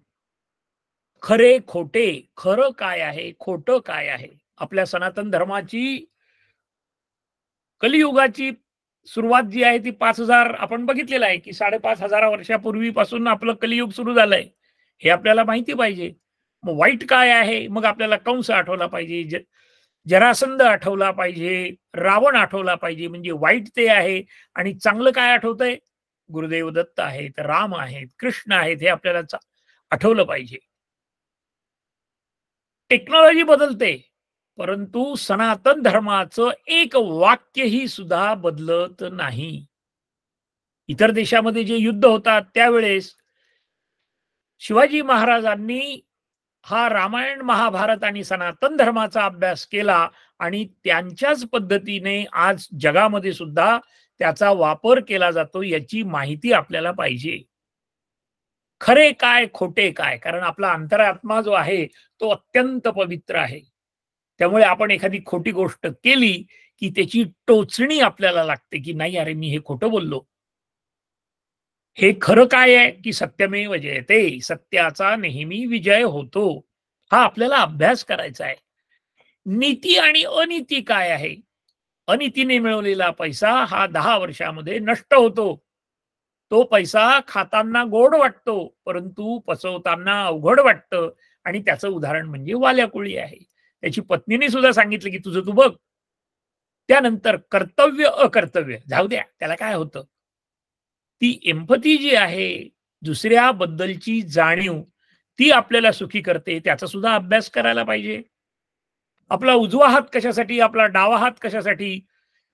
खरे, खोटे, खरं काय आहे, खोटं काय आहे? आपल्या सनातन धर्माची कलियुगाची सुरुवात जी आहे ती 5,000 आपण बघितलेलं आहे, की 5,500 वर्षापूर्वीपासून आपलं कलियुग सुरू झालंय. हे आपल्याला माहिती पाहिजे. मग वाईट काय आहे? मग आपल्याला कंस आठवला पाहिजे, जरासंध आठवला पाहिजे, रावण आठवला पाहिजे. म्हणजे वाईट ते आहे आणि चांगलं काय आठवतंय? गुरुदेव दत्त आहेत, राम आहेत, कृष्ण आहेत हे आपल्याला आठवलं पाहिजे. टेक्नॉलॉजी बदलते, परंतु सनातन धर्माचं एक वाक्यही सुद्धा बदलत नाही. इतर देशामध्ये जे युद्ध होतात त्यावेळेस शिवाजी महाराजांनी हा रामायण, महाभारत आणि सनातन धर्माचा अभ्यास केला आणि त्यांच्याच पद्धतीने आज जगामध्ये सुद्धा त्याचा वापर केला जातो याची माहिती आपल्याला पाहिजे. खरे काय, खोटे काय? कारण आपला अंतरात्मा जो आहे तो अत्यंत पवित्र आहे. त्यामुळे आपण एखादी खोटी गोष्ट केली, की त्याची टोचणी आपल्याला लागते, की नाही अरे मी हे खोटं बोललो. हे खरं काय आहे, की सत्यमेव जयते. सत्याचा नेहमी विजय होतो. हा आपल्याला अभ्यास करायचा आहे. नीती आणि अनिती काय आहे? अनितीने मिळवलेला पैसा हा 10 वर्षामध्ये नष्ट होतो. तो पैसा खाताना गोड वाटतो, परंतु पचवताना अवघड वाटतं आणि त्याचं उदाहरण म्हणजे वाल्या कोळी आहे. त्याची पत्नीने सुद्धा सांगितलं, की "तुझं तू बघ." त्यानंतर कर्तव्य, अकर्तव्य जाऊ द्या, त्याला काय होतं? ती एम्पॅथी जी आहे, दुसऱ्याबद्दलची जाणीव, ती आपल्याला सुखी करते. त्याचा सुद्धा अभ्यास करायला पाहिजे. आपला उजवा हात कशासाठी, आपला डावा हात कशासाठी,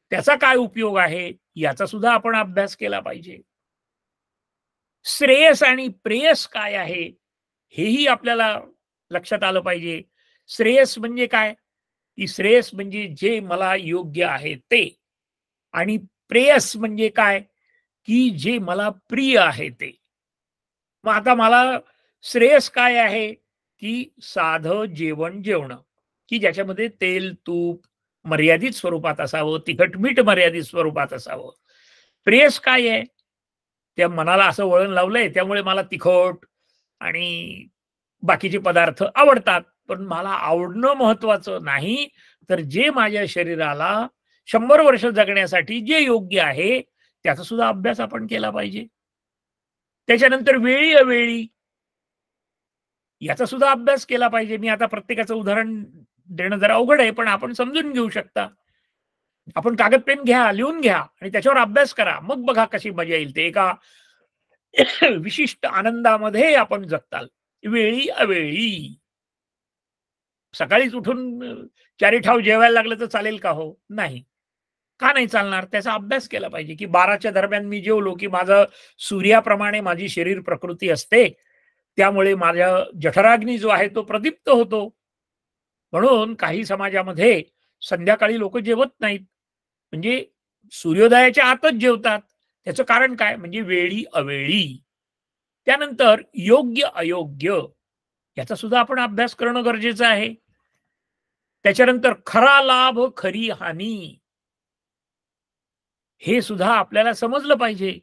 त्याचा काय उपयोग आहे, याचा सुद्धा आपण अभ्यास केला पाहिजे. श्रेयस आणि प्रेयस काय आहे, हेही आपल्याला लक्षात आलं पाहिजे. श्रेयस म्हणजे काय? की श्रेयस म्हणजे जे मला योग्य आहे ते आणि प्रेयस म्हणजे काय? की जे मला प्रिय आहे ते. मग आता मला श्रेयस काय आहे? की साधं जेवण जेवणं, की ज्याच्यामध्ये तेल, तूप मर्यादित स्वरूपात असावं, तिखट, मीठ मर्यादित स्वरूपात असावं. प्रेयस काय आहे? त्या मनाला असं वळण लावलंय त्यामुळे मला तिखट आणि बाकीचे पदार्थ आवडतात. पण मला आवडणं महत्वाचं नाही, तर जे माझ्या शरीराला 100 वर्ष जगण्यासाठी जे योग्य आहे, त्याचा सुद्धा अभ्यास आपण केला पाहिजे. त्याच्यानंतर वेळी-अवेळी याचा सुद्धा अभ्यास केला पाहिजे. मी आता प्रत्येकाचं उदाहरण देणं जरा अवघड आहे, पण आपण समजून घेऊ शकता. आपण कागद पेन घ्या, लिहून घ्या आणि त्याच्यावर अभ्यास करा. मग बघा कशी मजा येईल ते एका विशिष्ट आनंदामध्ये आपण जगताल. वेळी-अवेळी. सकाळीच उठून चारी ठाव जेवायला लागलं तर चालेल का हो? नाही. का नाही चालणार? त्याचा अभ्यास केला पाहिजे, की 12च्या दरम्यान मी जेवलो, की माझं सूर्याप्रमाणे माझी शरीर प्रकृती असते. त्यामुळे माझ्या जठराग्नी जो आहे तो प्रदीप्त होतो. म्हणून काही समाजामध्ये संध्याकाळी लोकं जेवत नाहीत. म्हणजे सूर्योदयाच्या आतच जेवतात. त्याचं कारण काय? म्हणजे वेळी-अवेळी. त्यानंतर योग्य-अयोग्य याचा सुद्धा आपण अभ्यास करणं गरजेचं आहे. त्याच्यानंतर खरा लाभ, खरी हानी हे सुद्धा आपल्याला समजलं पाहिजे.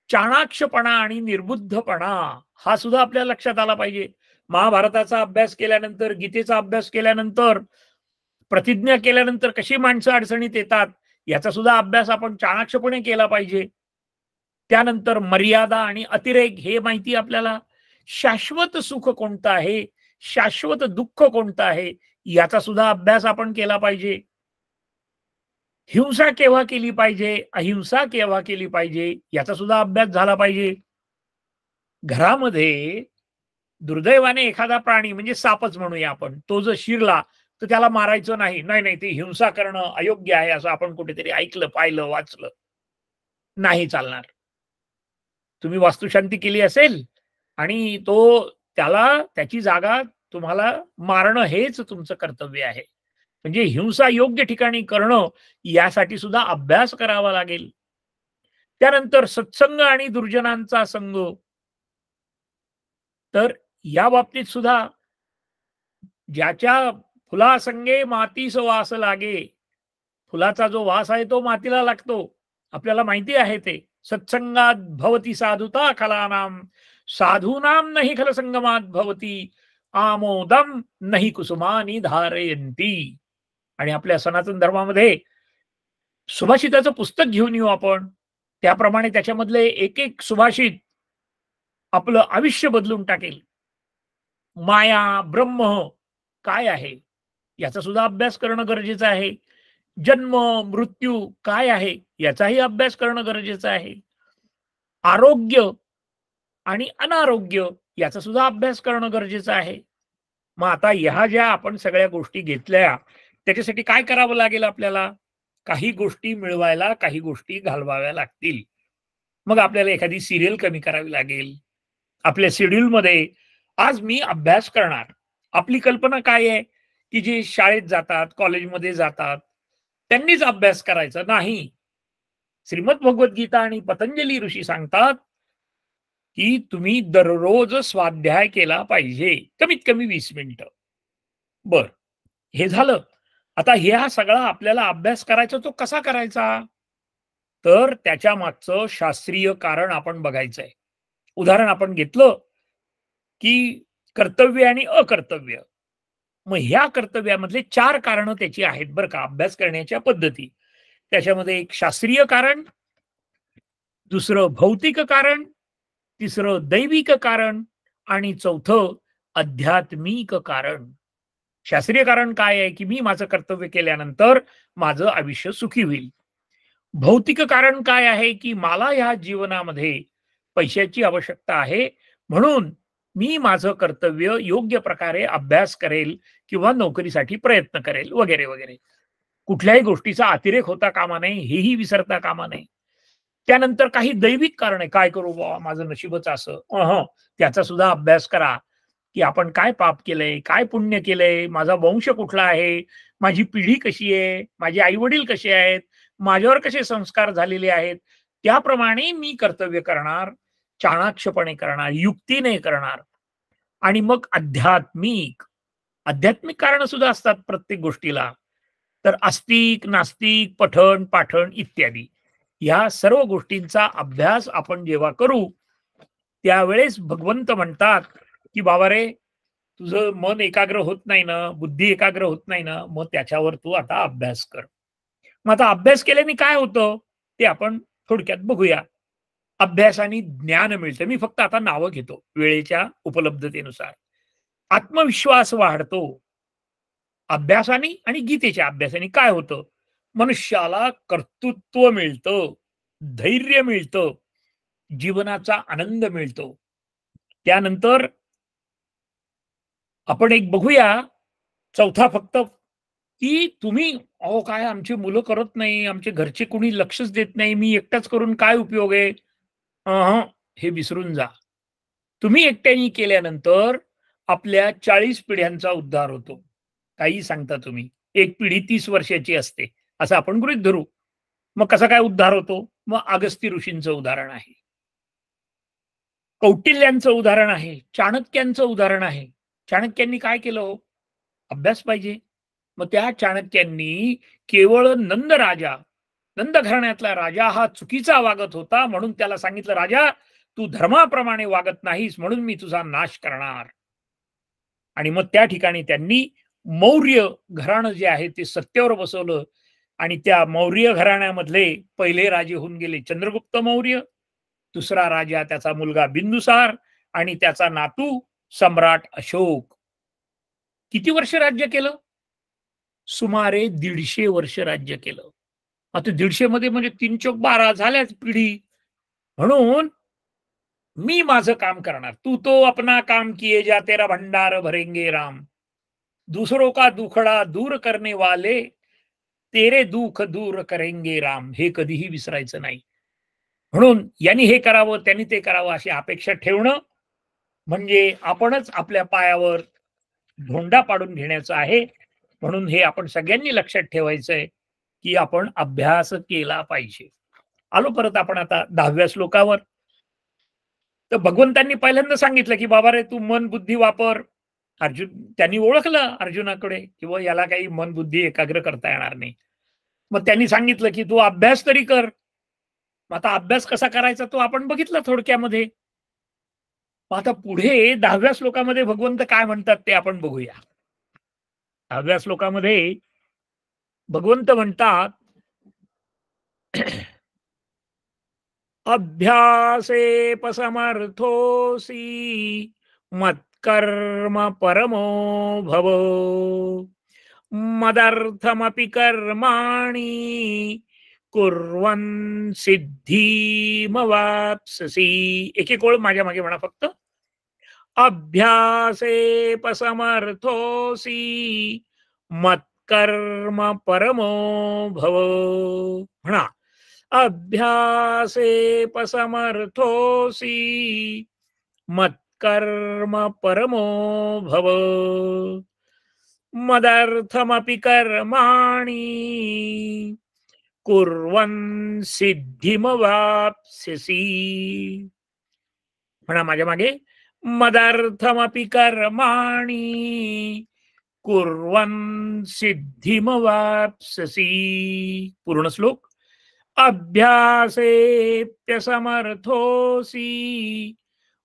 चाणाक्षपणा आणि निर्बुद्धपणा हा सुद्धा आपल्या लक्षात आला पाहिजे. महाभारताचा अभ्यास केल्यानंतर, गीतेचा अभ्यास केल्यानंतर, प्रतिज्ञा केल्यानंतर कशी माणसं अडचणीत येतात, याचा सुद्धा अभ्यास आपण चाणाक्षपणे केला पाहिजे. त्यानंतर मर्यादा आणि अतिरेक हे माहिती आपल्याला. शाश्वत सुख कोणतं आहे, शाश्वत दुःख कोणतं आहे, याचा सुद्धा अभ्यास आपण केला पाहिजे. हिंसा केव्हा केली पाहिजे, अहिंसा केव्हा केली पाहिजे, याचा सुद्धा अभ्यास झाला पाहिजे. घरामध्ये दुर्दैवाने एखादा प्राणी म्हणजे सापच म्हणूया आपण, तो जर शिरला तर त्याला मारायचं नाही. नाही, नाही, ती हिंसा करणं अयोग्य आहे असं आपण कुठेतरी ऐकलं, पाहिलं, वाचलं. नाही चालणार. तुम्ही वास्तुशांती केली असेल आणि त्याला त्याची जागा तुम्हाला मारणं हेच तुमचं कर्तव्य आहे. म्हणजे हिंसा योग्य ठिकाणी करणं यासाठी सुद्धा अभ्यास करावा लागेल. त्यानंतर सत्संग आणि दुर्जनांचा संग. तर या बाबतीत सुद्धा ज्याच्या फुलासंगे मातीस वास लागे. फुलाचा जो वास आहे तो मातीला लागतो. आपल्याला माहिती आहे ते. सत्संगात भवती साधुता खलानाम, साधूनाम नाही खल संगमात भवती, आमोदम नाही कुसुमानी धारयंती. आणि आपल्या सनातन धर्मामध्ये सुभाषिताचं पुस्तक घेऊन येऊ आपण. त्याप्रमाणे त्याच्यामधले एक एक सुभाषित आपलं आयुष्य बदलून टाकेल. माया, ब्रह्म काय आहे याचा सुद्धा अभ्यास करणं गरजेचं आहे. जन्म, मृत्यू काय आहे याचाही अभ्यास करणं गरजेचं आहे. आरोग्य आणि अनारोग्य याचा सुद्धा अभ्यास करणं गरजेचं आहे. मग आता ह्या ज्या आपण सगळ्या गोष्टी घेतल्या, त्याच्यासाठी काय करावं लागेल आपल्याला? काही गोष्टी मिळवायला काही गोष्टी घालवाव्या लागतील. मग आपल्याला एखादी सीरियल कमी करावी लागेल. आपल्या शेड्यूलमध्ये आज मी अभ्यास करणार. आपली कल्पना काय आहे, की जे शाळेत जातात, कॉलेजमध्ये जातात, त्यांनीच अभ्यास करायचा नाही. श्रीमद भगवद्गीता आणि पतंजली ऋषी सांगतात, की तुम्ही दररोज स्वाध्याय केला पाहिजे. कमीत कमी 20 मिनिटं. बरं, हे झालं. आता हा सगळा आपल्याला अभ्यास करायचा तो कसा करायचा? तर त्याच्या मागचं शास्त्रीय कारण आपण बघायचंय. उदाहरण आपण घेतलं, की कर्तव्य आणि अकर्तव्य. मग ह्या कर्तव्यामधले 4 कारणं त्याची आहेत बरं का, अभ्यास करण्याच्या पद्धती. त्याच्यामध्ये एक शास्त्रीय कारण, दुसरं भौतिक कारण, तिसरं दैविक कारण आणि चौथं आध्यात्मिक कारण. शास्त्रीय कारण काय आहे, की मी माझं कर्तव्य केल्यानंतर माझं आयुष्य सुखी होईल. भौतिक कारण काय आहे, की मला ह्या जीवनामध्ये पैशाची आवश्यकता आहे, म्हणून मी माझं कर्तव्य योग्य प्रकारे अभ्यास करेल किंवा नोकरीसाठी प्रयत्न करेल वगैरे, वगैरे. कुठल्याही गोष्टीचा अतिरेक होता कामा नये, हेही विसरता कामा नये. त्यानंतर काही दैविक कारण आहे. काय करू बुवा, माझं नशीबच असं. त्याचा सुद्धा अभ्यास करा, की आपण काय पाप केलंय, काय पुण्य केलंय, माझा वंश कुठला आहे, माझी पिढी कशी आहे, माझे आई-वडील कसे आहेत, माझ्यावर कसे संस्कार झालेले आहेत. त्याप्रमाणे मी कर्तव्य करणार, चाणाक्षपणे करणार, युक्तीने करणार. आणि मग आध्यात्मिक कारणं सुद्धा असतात प्रत्येक गोष्टीला. तर आस्तिक, नास्तिक, पठण-पाठण इत्यादी. या सर्व गोष्टींचा अभ्यास आपण जेव्हा करू, त्यावेळेस भगवंत म्हणतात, की "बाबा रे, तुझं मन एकाग्र होत नाही ना, बुद्धी एकाग्र होत नाही ना, मग त्याच्यावर तू आता अभ्यास कर." मग आता अभ्यास केल्याने काय होतं, ते आपण थोडक्यात बघूया. अभ्यासाने ज्ञान मिळतं. मी फक्त आता नावं घेतो वेळेच्या उपलब्धतेनुसार. आत्मविश्वास वाढतो. अभ्यासाने आणि गीतेच्या अभ्यासाने काय होतं? मनुष्याला कर्तृत्व मिळतं, धैर्य मिळतं, जीवनाचा आनंद मिळतो. त्यानंतर आपण एक बघूया चौथा फक्त, की तुम्ही अहो काय आमची मुलं करत नाही, आमचे घरचे कुणी लक्षच देत नाही, मी एकटाच करून काय उपयोग आहे? अहं, हे विसरून जा. तुम्ही एकट्याने केल्यानंतर आपल्या 40 पिढ्यांचा उद्धार होतो. काहीही सांगता तुम्ही. एक पिढी 30 वर्षाची असते, असं आपण गृहीत धरू. मग कसा काय उद्धार होतो? मग अगस्ती ऋषींचं उदाहरण आहे. कौटिल्यांचं उदाहरण आहे. चाणक्यांचं उदाहरण आहे. चाणक्यांनी काय केलं हो? अभ्यास पाहिजे. मग त्या चाणक्यांनी केवळ नंद घराण्यातला राजा हा चुकीचा वागत होता, म्हणून त्याला सांगितलं, "राजा, तू धर्माप्रमाणे वागत नाहीस, म्हणून मी तुझा नाश करणार." आणि मग त्या ठिकाणी त्यांनी मौर्य घराणं जे आहे ते सत्तेवर बसवलं आणि त्या मौर्य घराण्यामधले पहिले राजे होऊन गेले चंद्रगुप्त मौर्य, दुसरा राजा त्याचा मुलगा बिंदुसार आणि त्याचा नातू सम्राट अशोक. किती वर्ष राज्य केलं? सुमारे 150 वर्ष राज्य केलं. आता 150 मध्ये म्हणजे 3 चोक 12 झाल्याच पिढी. म्हणून मी माझं काम करणार. तू तो अपना काम किए जा तेरा भंडार भरेंगे राम. दूसरों का दुखड़ा दूर करने वाले तेरे दुःख दूर करेंगे राम. हे कधीही विसरायचं नाही. म्हणून यांनी हे करावं, त्यांनी ते करावं अशी अपेक्षा ठेवणं म्हणजे आपणच आपल्या पायावर धोंडा पाडून घेण्याचं आहे. म्हणून हे आपण सगळ्यांनी लक्षात ठेवायचंय, की आपण अभ्यास केला पाहिजे. आलो परत आपण आता 10व्या श्लोकावर. तर भगवंतांनी पहिल्यांदा सांगितलं, की "बाबा रे, तू मन बुद्धी वापर." त्यांनी ओळखलं अर्जुनाकडे, की बुवा याला काही मन बुद्धी एकाग्र करता येणार नाही. मग त्यांनी सांगितलं, की "तू अभ्यास तरी कर." मग आता अभ्यास कसा करायचा तो आपण बघितला थोडक्यामध्ये. मग आता पुढे 10व्या श्लोकामध्ये भगवंत काय म्हणतात ते आपण बघूया. 10व्या श्लोकामध्ये भगवंत म्हणतात, "अभ्यासेऽपसमर्थोऽसि मत्कर्म परमो भव. मदर्थमपि कर्माणि कुर्वन् सिद्धिमवाप्स्यसि." एक एक ओळ माझ्या मागे म्हणा फक्त. "अभ्यासेऽपसमर्थोऽसि मत्कर्म परमो भव." म्हणा, "अभ्यासेऽपसमर्थोऽसि मत्कर्म परमो भव. मदर्थमपि कर्माणि कुर्वन् सिद्धिमवाप्स्यसि." म्हणा माझ्या मागे, "मदर्थमपि कर्माणि कुर्वन् सिद्धिमवाप्स्यसि." पूर्ण श्लोक. "अभ्यासेऽप्यसमर्थोऽसि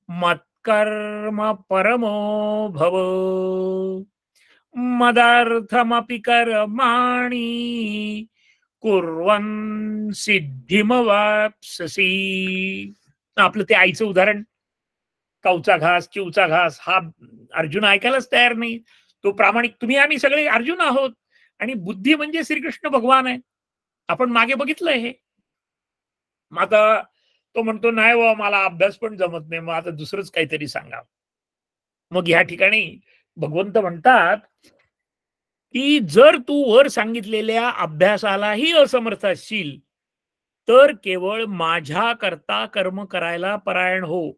मत्कर्म परमो भव. मदर्थमपि कर्माणि कुर्वन् सिद्धिमवाप्स्यसि." आपलं ते आईचं उदाहरण, काऊचा घास, चिवचा घास, हा अर्जुन ऐकायलाच तयार नाही. तो प्रामाणिक, तुम्ही आम्ही सगळे अर्जुन आहोत आणि बुद्धी म्हणजे श्रीकृष्ण भगवान आहे. आपण मागे बघितलंय हे. मग आता तो म्हणतो, "नाही बाबा, मला अभ्यास पण जमत नाही. मग आता दुसरंच काहीतरी सांगा." मग ह्या ठिकाणी भगवंत म्हणतात, की "जर तू वर सांगितलेल्या अभ्यासालाही असमर्थ असशील, तर केवळ माझ्याकरता कर्म करायला परायण हो.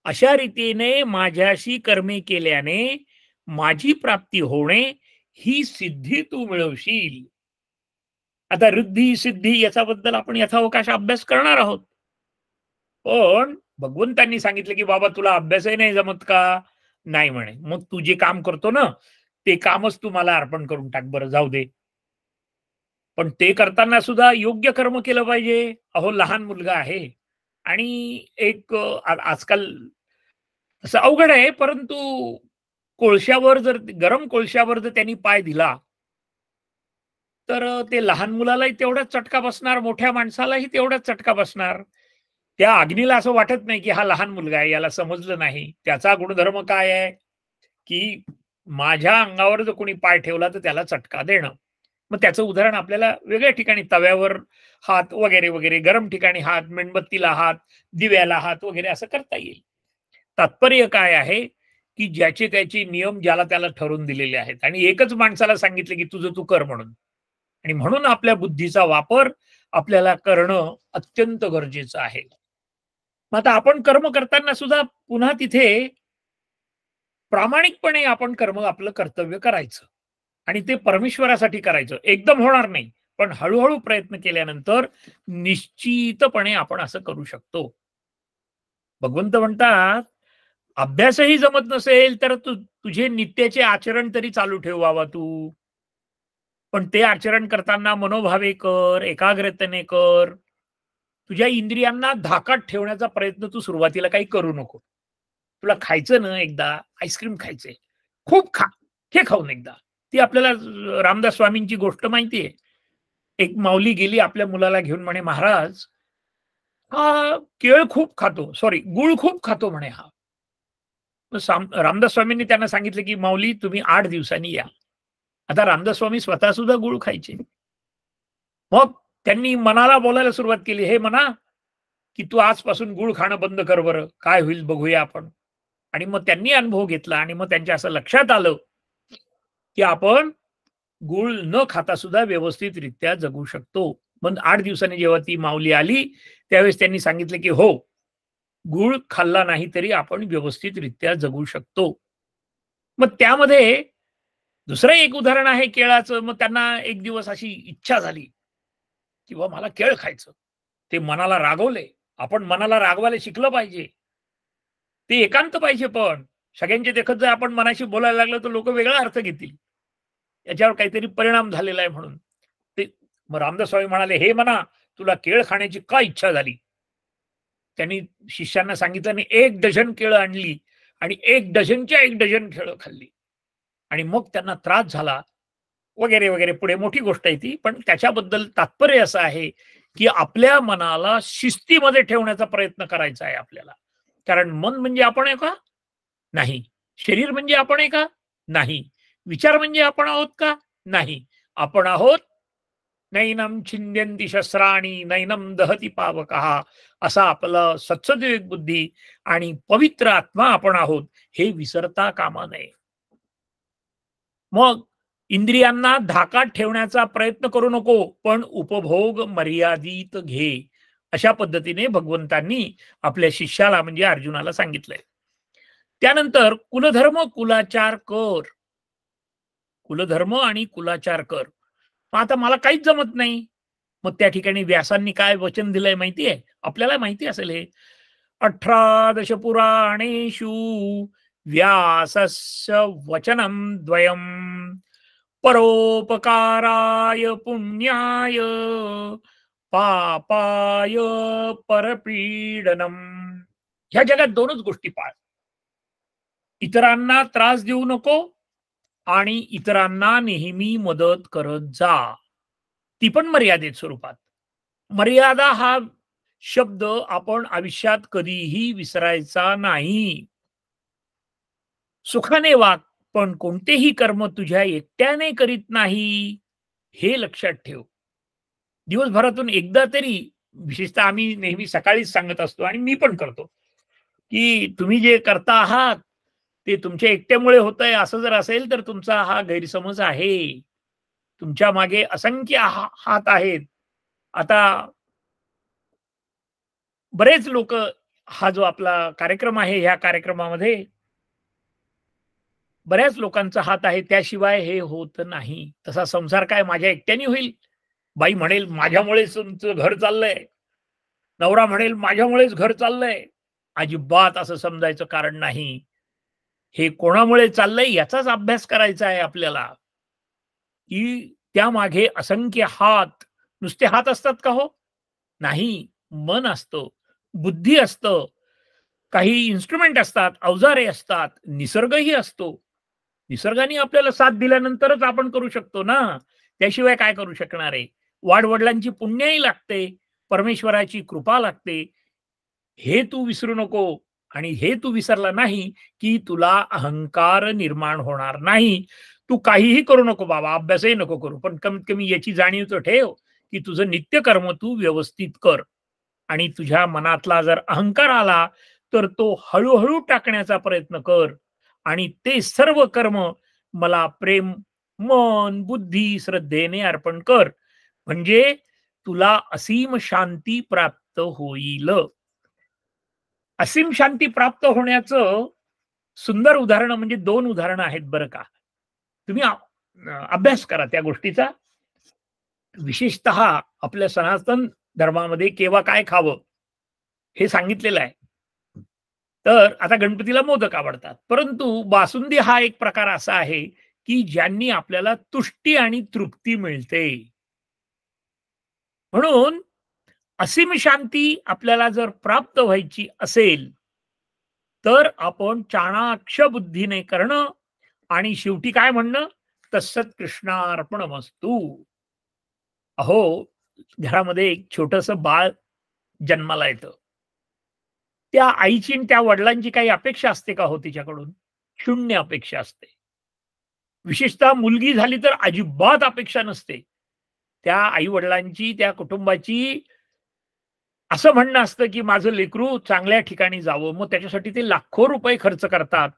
अशा रीतीने माझ्याशी कर्मे केल्याने माझी प्राप्ती होणे, ही सिद्धी तू मिळवशील." आता रिद्धी, सिद्धी याच्याबद्दल आपण यथावकाश अभ्यास करणार आहोत. पण भगवंतांनी सांगितलं, की "बाबा तुला अभ्यासही नाही जमत का?" नाही म्हणे. "मग तू जे काम करतो ना, ते कामच तू मला अर्पण करून टाक बरं, जाऊ दे. पण ते करताना सुद्धा योग्य कर्म केलं पाहिजे." अहो, लहान मुलगा आहे आणि एक आजकाल असं अवघड आहे, परंतु कोळशावर जर, गरम कोळशावर जर त्यांनी पाय दिला, तर ते लहान मुलालाही तेवढाच चटका बसणार, मोठ्या माणसालाही तेवढाच चटका बसणार. त्या अग्नीला असं वाटत नाही, की हा लहान मुलगा आहे, याला समजलं नाही. त्याचा गुणधर्म काय आहे, की माझ्या अंगावर जर कोणी पाय ठेवला, तर त्याला चटका देणं. मग त्याचं उदाहरण आपल्याला वेगळ्या ठिकाणी तव्यावर हात वगैरे, वगैरे, गरम ठिकाणी हात, मेणबत्तीला हात, दिव्याला हात वगैरे असं करता येईल. तात्पर्य काय आहे, की ज्याचे त्याचे नियम ज्याला त्याला ठरवून दिलेले आहेत आणि एकच माणसाला सांगितलं, की तुझं तू कर म्हणून. आणि म्हणून आपल्या बुद्धीचा वापर आपल्याला करणं अत्यंत गरजेचं आहे. मग आता आपण कर्म करताना सुद्धा पुन्हा तिथे प्रामाणिकपणे आपण कर्म, आपलं कर्तव्य करायचं आणि ते परमेश्वरासाठी करायचं. एकदम होणार नाही, पण हळू प्रयत्न केल्यानंतर निश्चितपणे आपण असं करू शकतो. भगवंत म्हणतात, "अभ्यासही जमत नसेल तर तुझे नित्याचे आचरण तरी चालू ठेवावा तू. पण ते आचरण करताना मनोभावे कर, एकाग्रतेने कर. तुझ्या इंद्रियांना धाकात ठेवण्याचा प्रयत्न तू सुरुवातीला काही करू नको. तुला खायचं ना एकदा आईस्क्रीम खायचंय, खूप खा. हे खाऊन एकदा." ती आपल्याला रामदास स्वामींची गोष्ट माहिती आहे. एक माऊली गेली आपल्या मुलाला घेऊन, म्हणे, "महाराज, हा केळ खूप खातो, सॉरी गूळ खूप खातो म्हणे हा." मग रामदास स्वामींनी त्यांना सांगितलं, की "माऊली, तुम्ही 8 दिवसांनी या." आता रामदास स्वामी स्वतः सुद्धा गूळ खायचे. मग त्यांनी मनाला बोलायला सुरुवात केली, "हे मना, की तू आजपासून गूळ खाणं बंद कर बरं. काय होईल बघूया आपण." आणि मग त्यांनी अनुभव घेतला आणि मग त्यांच्या असं लक्षात आलं, की आपण गूळ न खाता सुद्धा व्यवस्थितरित्या जगू शकतो. मग 8 दिवसांनी जेव्हा ती माऊली आली, त्यावेळेस त्यांनी सांगितलं, की "हो, गूळ खाल्ला नाही तरी आपण व्यवस्थितरित्या जगू शकतो." मग त्यामध्ये दुसरं एक उदाहरण आहे केळाचं. मग त्यांना एक दिवस अशी इच्छा झाली, की मला केळ खायचं. ते मनाला रागवले. आपण मनाला रागवायला शिकलं पाहिजे. ते एकांत पाहिजे पण. सगळ्यांच्या देखत जर आपण मनाशी बोलायला लागलो, तर लोकं वेगळा अर्थ घेतील. याच्यावर काहीतरी परिणाम झालेला आहे म्हणून. ते मग रामदास स्वामी म्हणाले, "हे म्हणा, तुला केळ खाण्याची का इच्छा झाली?" त्यांनी शिष्यांना सांगितलं आणि 1 डझन केळं आणली आणि 1 डझनच्या 1 डझन केळं खाल्ली. आणि मग त्यांना त्रास झाला वगैरे, वगैरे. पुढे मोठी गोष्ट आहे ती. पण त्याच्याबद्दल तात्पर्य असं आहे, की आपल्या मनाला शिस्तीमध्ये ठेवण्याचा प्रयत्न करायचा आहे आपल्याला. कारण मन म्हणजे आपण आहे का? नाही. शरीर म्हणजे आपण आहे का? नाही. विचार म्हणजे आपण आहोत का? नाही. आपण आहोत नैनम छिंद्यन्ति शस्त्राणि नैनम दहती पावकः असा आपलं सत्सद्विवेक बुद्धी आणि पवित्र आत्मा आपण आहोत हे विसरता कामा नये. मग इंद्रियांना धाकात ठेवण्याचा प्रयत्न करू नको, पण उपभोग मर्यादित घे. अशा पद्धतीने भगवंतांनी आपल्या शिष्याला म्हणजे अर्जुनाला सांगितलंय. त्यानंतर कुलधर्म कुलाचार कर. कुलधर्म आणि कुलाचार कर. मग आता मला काहीच जमत नाही. मग त्या ठिकाणी व्यासांनी काय वचन दिलंय माहिती आहे? आपल्याला माहिती असेल हे. 18 पुराणेषु व्यासस्य वचनं द्वयम् परोपकाराय पुण्याय पापाय परपीडनम. ह्या जगात दोनच गोष्टी पाळ. इतरांना त्रास देऊ नको आणि इतरांना नेहमी मदत करत जा. ती पण मर्यादित स्वरूपात. मर्यादा हा शब्द आपण आयुष्यात कधीही विसरायचा नाही. सुखाने वाग, पण कोणतेही कर्म तुझ्या एकट्याने करीत नाही, हे लक्षात ठेव. दिवसभरातून एकदा तरी, विशेषतः आम्ही नेहमी सकाळीच सांगत असतो आणि मी पण करतो, की तुम्ही जे करता आहात, ते तुमच्या एकट्यामुळे होतंय असं जर असेल, तर तुमचा हा गैरसमज आहे. तुमच्या मागे असंख्य हात आहेत. आता बरेच लोकं हा जो आपला कार्यक्रम आहे, ह्या कार्यक्रमामध्ये बऱ्याच लोकांचा हात आहे, त्याशिवाय हे होत नाही. तसा संसार काय माझ्या एकट्याने होईल? बाई म्हणेल, "माझ्यामुळेच तुमचं घर चाललंय." नवरा म्हणेल, "माझ्यामुळेच घर चाललंय." अजिबात असं समजायचं कारण नाही. हे कोणामुळे चाललंय याचाच अभ्यास करायचा आहे आपल्याला, की त्यामागे असंख्य हात. नुसते हात असतात का हो? नाही. मन असतं, बुद्धी असतं, काही इन्स्ट्रुमेंट असतात, अवजारे असतात, निसर्गही असतो. निसर्गाने आपल्याला साथ दिल्यानंतरच आपण करू शकतो ना. त्याशिवाय काय करू शकणार आहे? वाडवडिलांची पुण्याई लागते, परमेश्वराची कृपा लागते. हे तू विसरू नको. आणि हे तू विसरला नाही, की तुला अहंकार निर्माण होणार नाही. तू काहीही करू नको बाबा, अभ्यासही नको करू. पण कमीत कमी याची जाणीव तर ठेव, की तुझं नित्यकर्म तू व्यवस्थित कर. आणि तुझ्या मनातला जर अहंकार आला, तर तो हळू टाकण्याचा प्रयत्न कर. आणि ते सर्व कर्म मला प्रेम, मन, बुद्धी, श्रद्धेने अर्पण कर. म्हणजे तुला असीम शांती प्राप्त होईल. असीम शांती प्राप्त होण्याचं सुंदर उदाहरणं म्हणजे 2 उदाहरणं आहेत बरं का. तुम्ही अभ्यास करा त्या गोष्टीचा. विशेषतः आपल्या सनातन धर्मामध्ये केव्हा काय खावं, हे सांगितलेलं आहे. तर आता गणपतीला मोदक आवडतात. परंतु बासुंदी हा एक प्रकार असा आहे, की ज्यांनी आपल्याला तुष्टी आणि तृप्ती मिळते. म्हणून असीम शांती आपल्याला जर प्राप्त व्हायची असेल, तर आपण चाणाक्ष बुद्धीने करणं आणि शेवटी काय म्हणणं, तत्सत कृष्णार्पणमस्तू. अहो, घरामध्ये एक छोटंसं बाळ जन्माला येतं. त्या आईची आणि त्या वडिलांची काही अपेक्षा असते का हो तिच्याकडून? शून्य अपेक्षा असते. विशेषतः मुलगी झाली तर अजिबात अपेक्षा नसते. त्या आई वडिलांची, त्या कुटुंबाची असं म्हणणं असतं की माझं लेकरू चांगल्या ठिकाणी जावं. मग त्याच्यासाठी ते लाखो रुपये खर्च करतात.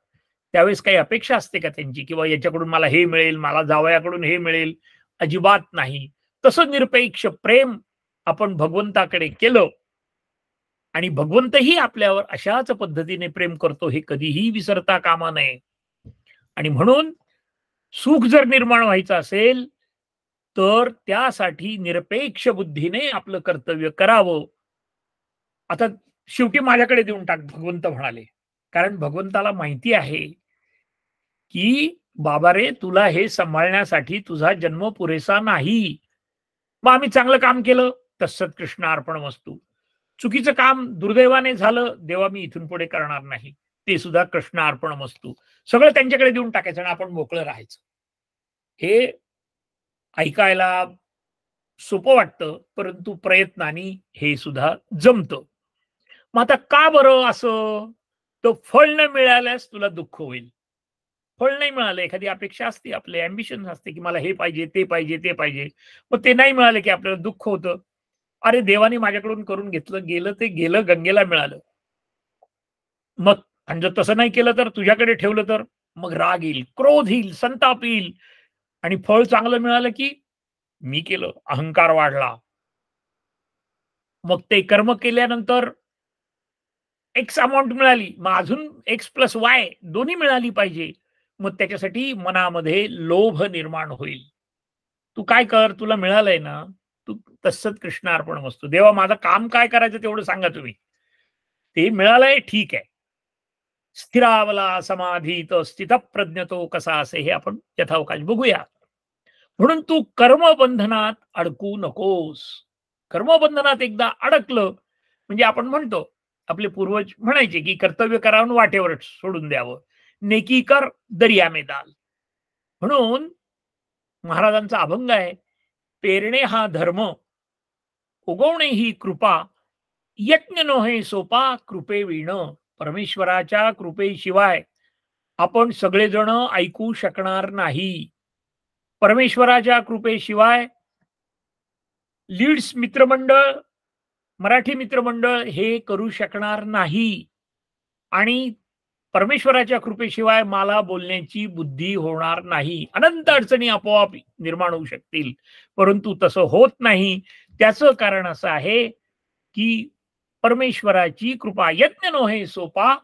त्यावेळेस काही अपेक्षा असते का त्यांची, किंवा याच्याकडून मला हे मिळेल, मला जावयाकडून हे मिळेल? अजिबात नाही. तसं निरपेक्ष प्रेम आपण भगवंताकडे केलं आणि भगवंतही आपल्यावर अशाच पद्धतीने प्रेम करतो, हे कधीही विसरता कामा नये. आणि म्हणून सुख जर निर्माण व्हायचं असेल, तर त्यासाठी निरपेक्ष बुद्धीने आपलं कर्तव्य करावं. आता शेवटी माझ्याकडे देऊन टाक, भगवंत म्हणाले. कारण भगवंताला माहिती आहे, की बाबा रे, तुला हे सांभाळण्यासाठी तुझा जन्म पुरेसा नाही. मग आम्ही चांगलं काम केलं, तत्सत कृष्णार्पणमस्तु. चुकीचं काम दुर्दैवाने झालं, देवा मी इथून पुढे करणार नाही, ते सुद्धा कृष्णार्पणमस्तु. सगळं त्यांच्याकडे देऊन टाकायचं आणि आपण मोकळं राहायचं. हे ऐकायला सोपं वाटतं, परंतु प्रयत्नाने हे सुद्धा जमतं. मग आता का बरं असं? तर फळ न मिळाल्यास तुला दुःख होईल. फळ नाही मिळालं, एखादी अपेक्षा असते, आपले अँबिशन असते, की मला हे पाहिजे, ते पाहिजे, ते पाहिजे. मग ते नाही मिळालं की आपल्याला दुःख होतं. अरे, देवाने माझ्याकडून करून घेतलं, गेलं ते गेलं, गंगेला मिळालं. मग आणि जर तसं नाही केलं तर, तुझ्याकडे ठेवलं तर, मग राग येईल, क्रोध येईल, संताप येईल. आणि फळ चांगलं मिळालं की मी केलं, अहंकार वाढला. मग ते कर्म केल्यानंतर एक्स अमाउंट मिळाली, मग अजून एक्स प्लस वाय दोन्ही मिळाली पाहिजे. मग त्याच्यासाठी मनामध्ये लोभ निर्माण होईल. तू काय कर, तुला मिळालंय ना, तू तत्सत कृष्णार्पणमस्तु. देवा, माझं काम काय करायचं तेवढं सांगा तुम्ही. ते मिळालंय, ठीक आहे. स्थिरावला समाधीत स्थितप्रज्ञतो कसा असे, हे आपण यथावकाश बघूया. म्हणून तू कर्मबंधनात अडकू नकोस. कर्मबंधनात एकदा अडकलं म्हणजे, आपण म्हणतो, आपले पूर्वज म्हणायचे की कर्तव्य करावं वाटेवर सोडून द्यावं, नेकी कर दर्या में डाल. म्हणून महाराजांचा अभंग आहे, पेरणे हा धर्म, उगवणे ही कृपा, यज्ञ नोहे सोपा कृपे विण. परमेश्वराच्या कृपेशिवाय आपण सगळेजण ऐकू शकणार नाही. परमेश्वराच्या कृपेशिवाय लीड्स मित्रमंडळ, मराठी मित्रमंडळ हे करू शकणार नाही. आणि परमेश्वराच्या कृपेशिवाय मला बोलण्याची बुद्धी होणार नाही. अनंत अडचणी आपोआप निर्माण होऊ शकतील, परंतु तसं होत नाही. त्याचं कारण असं आहे की परमेश्वराची कृपा, यज्ञ नोहे सोपा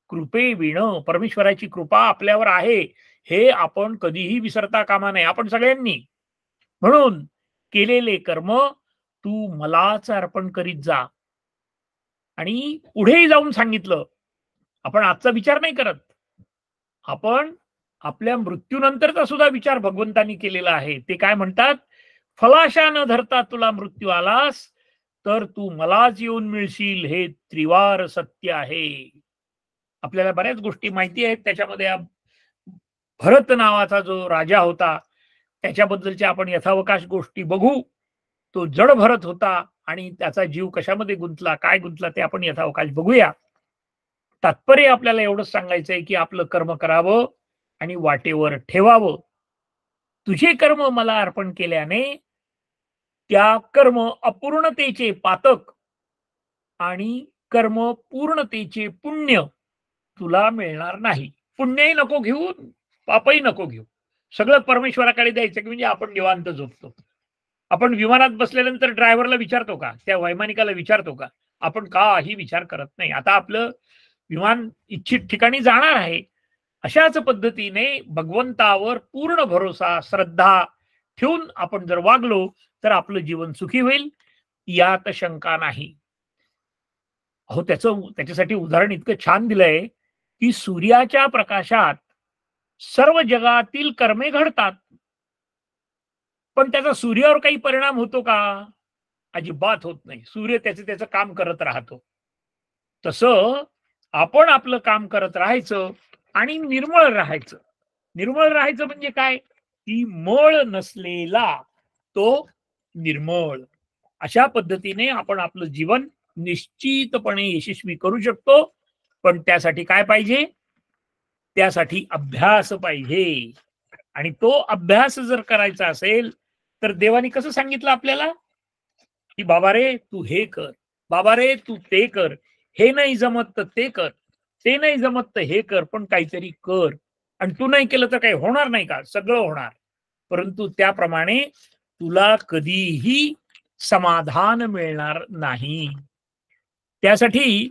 कृपे विण. परमेश्वराची कृपा आपल्यावर आहे, हे आपण कधीही विसरता कामा नये, आपण सगळ्यांनी. म्हणून केलेले कर्म तू मलाच अर्पण करीत जा. आणि पुढेही जाऊन सांगितलं, आपण आजचा विचार नाही करत, आपण आपल्या मृत्यूनंतरचा सुद्धा विचार भगवंतांनी केलेला आहे. ते काय म्हणतात, फलाशा न धरता तुला मृत्यू आलास, तर तू मलाच येऊन मिळशील, हे त्रिवार सत्य आहे. आपल्याला बऱ्याच गोष्टी माहिती आहेत. त्याच्यामध्ये भरत नावाचा जो राजा होता, त्याच्याबद्दलच्या आपण यथावकाश गोष्टी बघू. तो जड भरत होता आणि त्याचा जीव कशामध्ये गुंतला, काय गुंतला, ते आपण यथावकाश बघूया. तात्पर्य आपल्याला एवढंच सांगायचंय की आपलं कर्म करावं आणि वाटेवर ठेवावं. तुझे कर्म मला अर्पण केल्याने त्या कर्म अपूर्णतेचे पातक आणि कर्म पूर्णतेचे पुण्य तुला मिळणार नाही. पुण्यही नको घेऊ, पापही नको घेऊ, सगळं परमेश्वराकडे द्यायचं, की म्हणजे आपण निवांत झोपतो. आपण विमानात बसल्यानंतर ड्रायव्हरला विचारतो का, त्या वैमानिकाला विचारतो का? आपण काही विचार करत नाही. आता आपलं विमान इच्छित ठिकाणी जाणार आहे. अशाच पद्धतीने भगवंतावर पूर्ण भरोसा, श्रद्धा ठेवून आपण जर वागलो, तर आपलं जीवन सुखी होईल, यात शंका नाही. अहो, त्याच्यासाठी उदाहरण इतकं छान दिलंय की सूर्याच्या प्रकाशात सर्व जगातील कर्मे घडतात, पण त्याचा सूर्यावर काही परिणाम होतो का? अजिबात होत नाही. सूर्य त्याचं त्याचं काम करत राहतो. तसं आपण आपलं काम करत राहायचं आणि निर्मळ राहायचं. निर्मळ राहायचं म्हणजे काय? की मळ नसलेला तो निर्मळ. अशा पद्धतीने आपण आपलं जीवन निश्चितपणे यशस्वी करू शकतो. पण त्यासाठी काय पाहिजे? त्यासाठी अभ्यास पाहिजे. आणि तो अभ्यास जर करायचा असेल, तर देवानी कसं सांगितलं आपल्याला, की बाबा रे तू हे कर, बाबा रे तू ते कर, हे नाही जमत तर ते कर, ते नाही जमत तर हे कर, पण काहीतरी कर. आणि तू नाही केलं तर काही होणार नाही का? सगळं होणार. परंतु त्याप्रमाणे तुला कधीही समाधान मिळणार नाही. त्यासाठी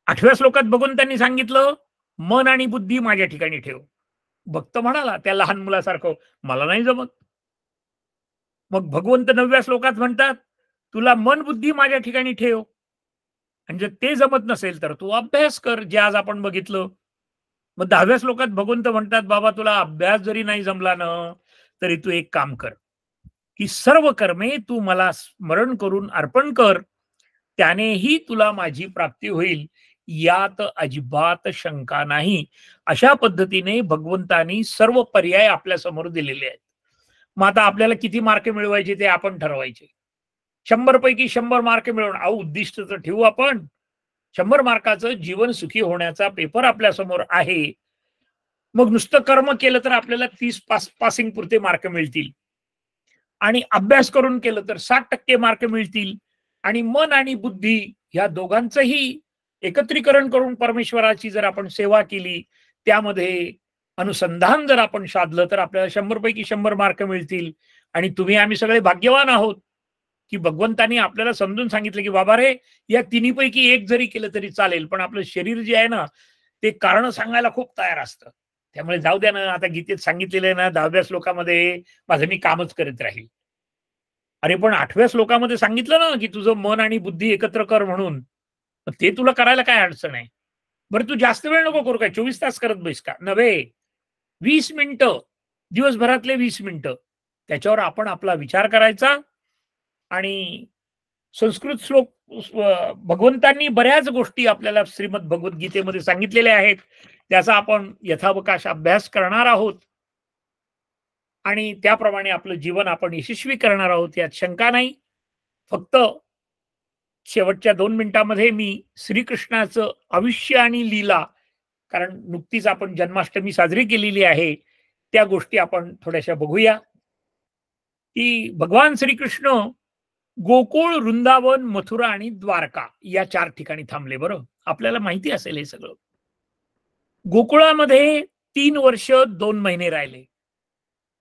8व्या श्लोकात बघून त्यांनी सांगितलं, मन आणि बुद्धी माझ्या ठिकाणी ठेव. भक्त म्हणाला त्या लहान मुलासारखं, मला नाही जमत. मग भगवंत 9व्या श्लोकात म्हणतात, तुला मन बुद्धी माझ्या ठिकाणी ठेव. आणि जर ते जमत नसेल तर तू अभ्यास कर, जे आज आपण बघितलं. मग 10व्या श्लोकात भगवंत म्हणतात, बाबा तुला अभ्यास जरी नाही जमला ना, तरी तू एक काम कर, की सर्व कर्मे तू मला स्मरण करून अर्पण कर, त्यानेही तुला माझी प्राप्ती होईल, यात अजिबात शंका नाही. अशा पद्धतीने भगवंतानी सर्व पर्याय आपल्या समोर दिलेले आहेत. मग आता आपल्याला किती मार्क मिळवायचे ते आपण ठरवायचे. 100 पैकी 100 मार्क मिळवणं, अहो उद्दिष्ट तर ठेवू आपण. 100 मार्काचं जीवन सुखी होण्याचा पेपर आपल्या समोर आहे. मग नुसतं कर्म केलं तर आपल्याला 30 पासिंग पुरते मार्क मिळतील. आणि अभ्यास करून केलं तर 60% मार्क मिळतील. आणि मन आणि बुद्धी ह्या दोघांचंही एकत्रीकरण करून परमेश्वराची जर आपण सेवा केली, त्यामध्ये अनुसंधान जर आपण साधलं, तर आपल्याला 100 पैकी 100 मार्क मिळतील. आणि तुम्ही आम्ही सगळे भाग्यवान आहोत, की भगवंतानी आपल्याला समजून सांगितलं, की बाबा रे, या तिन्हीपैकी एक जरी केलं तरी चालेल, पण आपलं शरीर जे आहे ना, ते कारण सांगायला खूप तयार असतं. त्यामुळे जाऊ द्या ना, आता गीतेत सांगितलेलं आहे ना 10व्या श्लोकामध्ये, माझं मी कामच करत राहील. अरे पण 8व्या श्लोकामध्ये सांगितलं ना, की तुझं मन आणि बुद्धी एकत्र कर म्हणून. मग ते तुला करायला काय अडचण आहे? बरं तू जास्त वेळ नको करू काय, 24 तास करत बैस का? नव्हे, 20 मिनिटं, दिवसभरातले 20 मिनिटं. त्याच्यावर आपण आपला विचार करायचा. आणि संस्कृत श्लोक, भगवंतांनी बऱ्याच गोष्टी आपल्याला श्रीमद भगवद्गीतेमध्ये सांगितलेल्या आहेत. त्याचा आपण यथावकाश अभ्यास करणार आहोत. आणि त्याप्रमाणे आपलं जीवन आपण यशस्वी करणार आहोत, यात शंका नाही. फक्त शेवटच्या 2 मिनिटांमध्ये मी श्रीकृष्णाचं आयुष्य आणि लीला, कारण नुकतीच आपण जन्माष्टमी साजरी केलेली आहे, त्या गोष्टी आपण थोड्याशा बघूया. की भगवान श्रीकृष्ण गोकुळ, वृंदावन, मथुरा आणि द्वारका या 4 ठिकाणी थांबले. बरं, आपल्याला माहिती असेल हे सगळं. गोकुळामध्ये 3 वर्ष 2 महिने राहिले.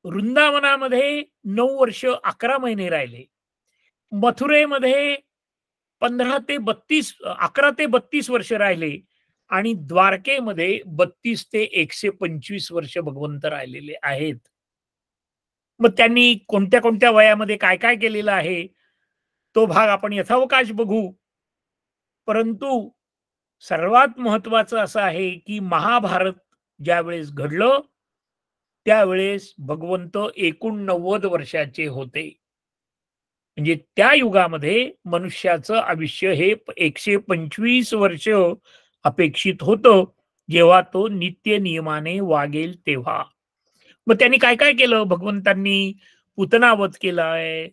वृंदावनामध्ये 9 वर्ष 11 महिने राहिले. मथुरेमध्ये 15 ते 32, 11 ते 32 वर्ष राहिले. आणि द्वारकेमध्ये 32 ते 125 वर्ष भगवंत राहिलेले आहेत. मग त्यांनी कोणत्या कोणत्या वयामध्ये काय काय केलेलं आहे, तो भाग आपण यथावकाश बघू. परंतु सर्वात महत्वाचं असं आहे, की महाभारत ज्यावेळेस घडलं, त्यावेळेस भगवंत 89 वर्षाचे होते. म्हणजे त्या युगामध्ये मनुष्याचं आयुष्य हे 125 वर्ष अपेक्षित होतं, जेव्हा तो नित्य नियमाने वागेल तेव्हा. मग त्यांनी काय काय केलं भगवंतांनी? पुतना वध केलाय,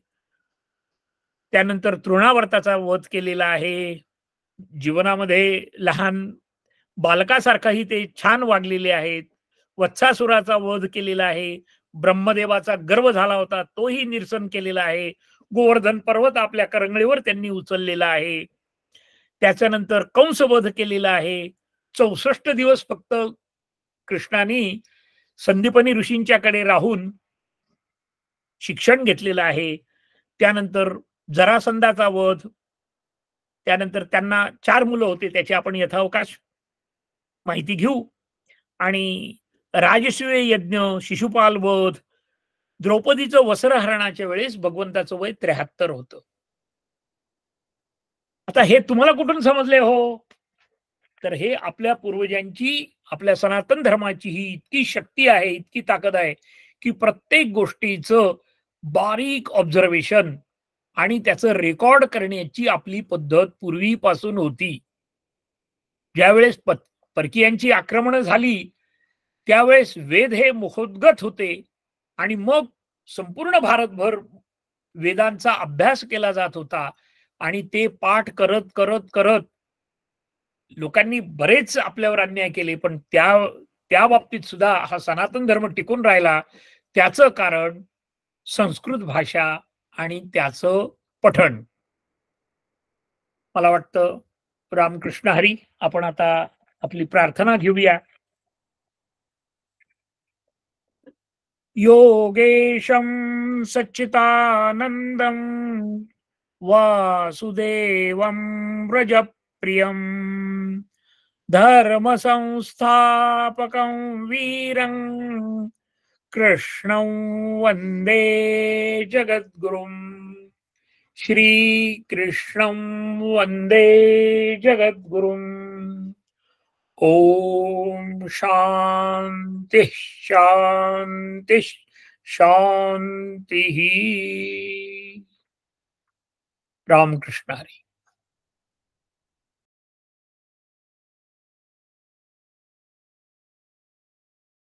त्यानंतर तृणावर्ताचा वध केलेला आहे. जीवनामध्ये लहान बालकासारखाही ते छान वागलेले आहेत. वत्सासुराचा वध केलेला आहे. ब्रह्मदेवाचा गर्व झाला होता, तोही निरसन केलेला आहे. गोवर्धन पर्वत आपल्या करंगळीवर त्यांनी उचललेला आहे. त्याच्यानंतर कंसवध केलेला आहे. 64 दिवस फक्त कृष्णाने संदीपनी ऋषींच्याकडे राहून शिक्षण घेतलेलं आहे. त्यानंतर जरासंधाचा वध, त्यानंतर त्यांना 4 मुलं होते, त्याची आपण यथावकाश माहिती घेऊ. आणि राजसूय यज्ञ, शिशुपाल वध, द्रौपदीचं वस्त्रहरणाच्या वेळेस भगवंताचं वय 73 होतं. आता हे तुम्हाला कुठून समजले हो? तर हे आपल्या पूर्वजांची, आपल्या सनातन धर्माची ही इतकी शक्ती आहे, इतकी ताकद आहे, की प्रत्येक गोष्टीचं बारीक ऑब्झर्वेशन आणि त्याचं रेकॉर्ड करण्याची आपली पद्धत पूर्वीपासून होती. ज्यावेळेस परकीयांची आक्रमणं झाली, त्यावेळेस वेद हे मुखोद्गत होते. आणि मग संपूर्ण भारतभर वेदांचा अभ्यास केला जात होता. आणि ते पाठ करत करत करत लोकांनी बरेच आपल्यावर अन्याय केले, पण त्या त्या बाबतीत सुद्धा हा सनातन धर्म टिकून राहिला. त्याचं कारण संस्कृत भाषा आणि त्याचं पठण. मला वाटतं रामकृष्ण हरी. आपण आता आपली प्रार्थना घेऊया. योगेशं सच्चिदानंदं वासुदेवं व्रजप्रियं धर्मसंस्थापकं वीरं कृष्णं वन्दे जगद्गुरुं श्रीकृष्णं वन्दे जगद्गुरुम्। ओम शांति शांति शांति। रामकृष्ण हरी।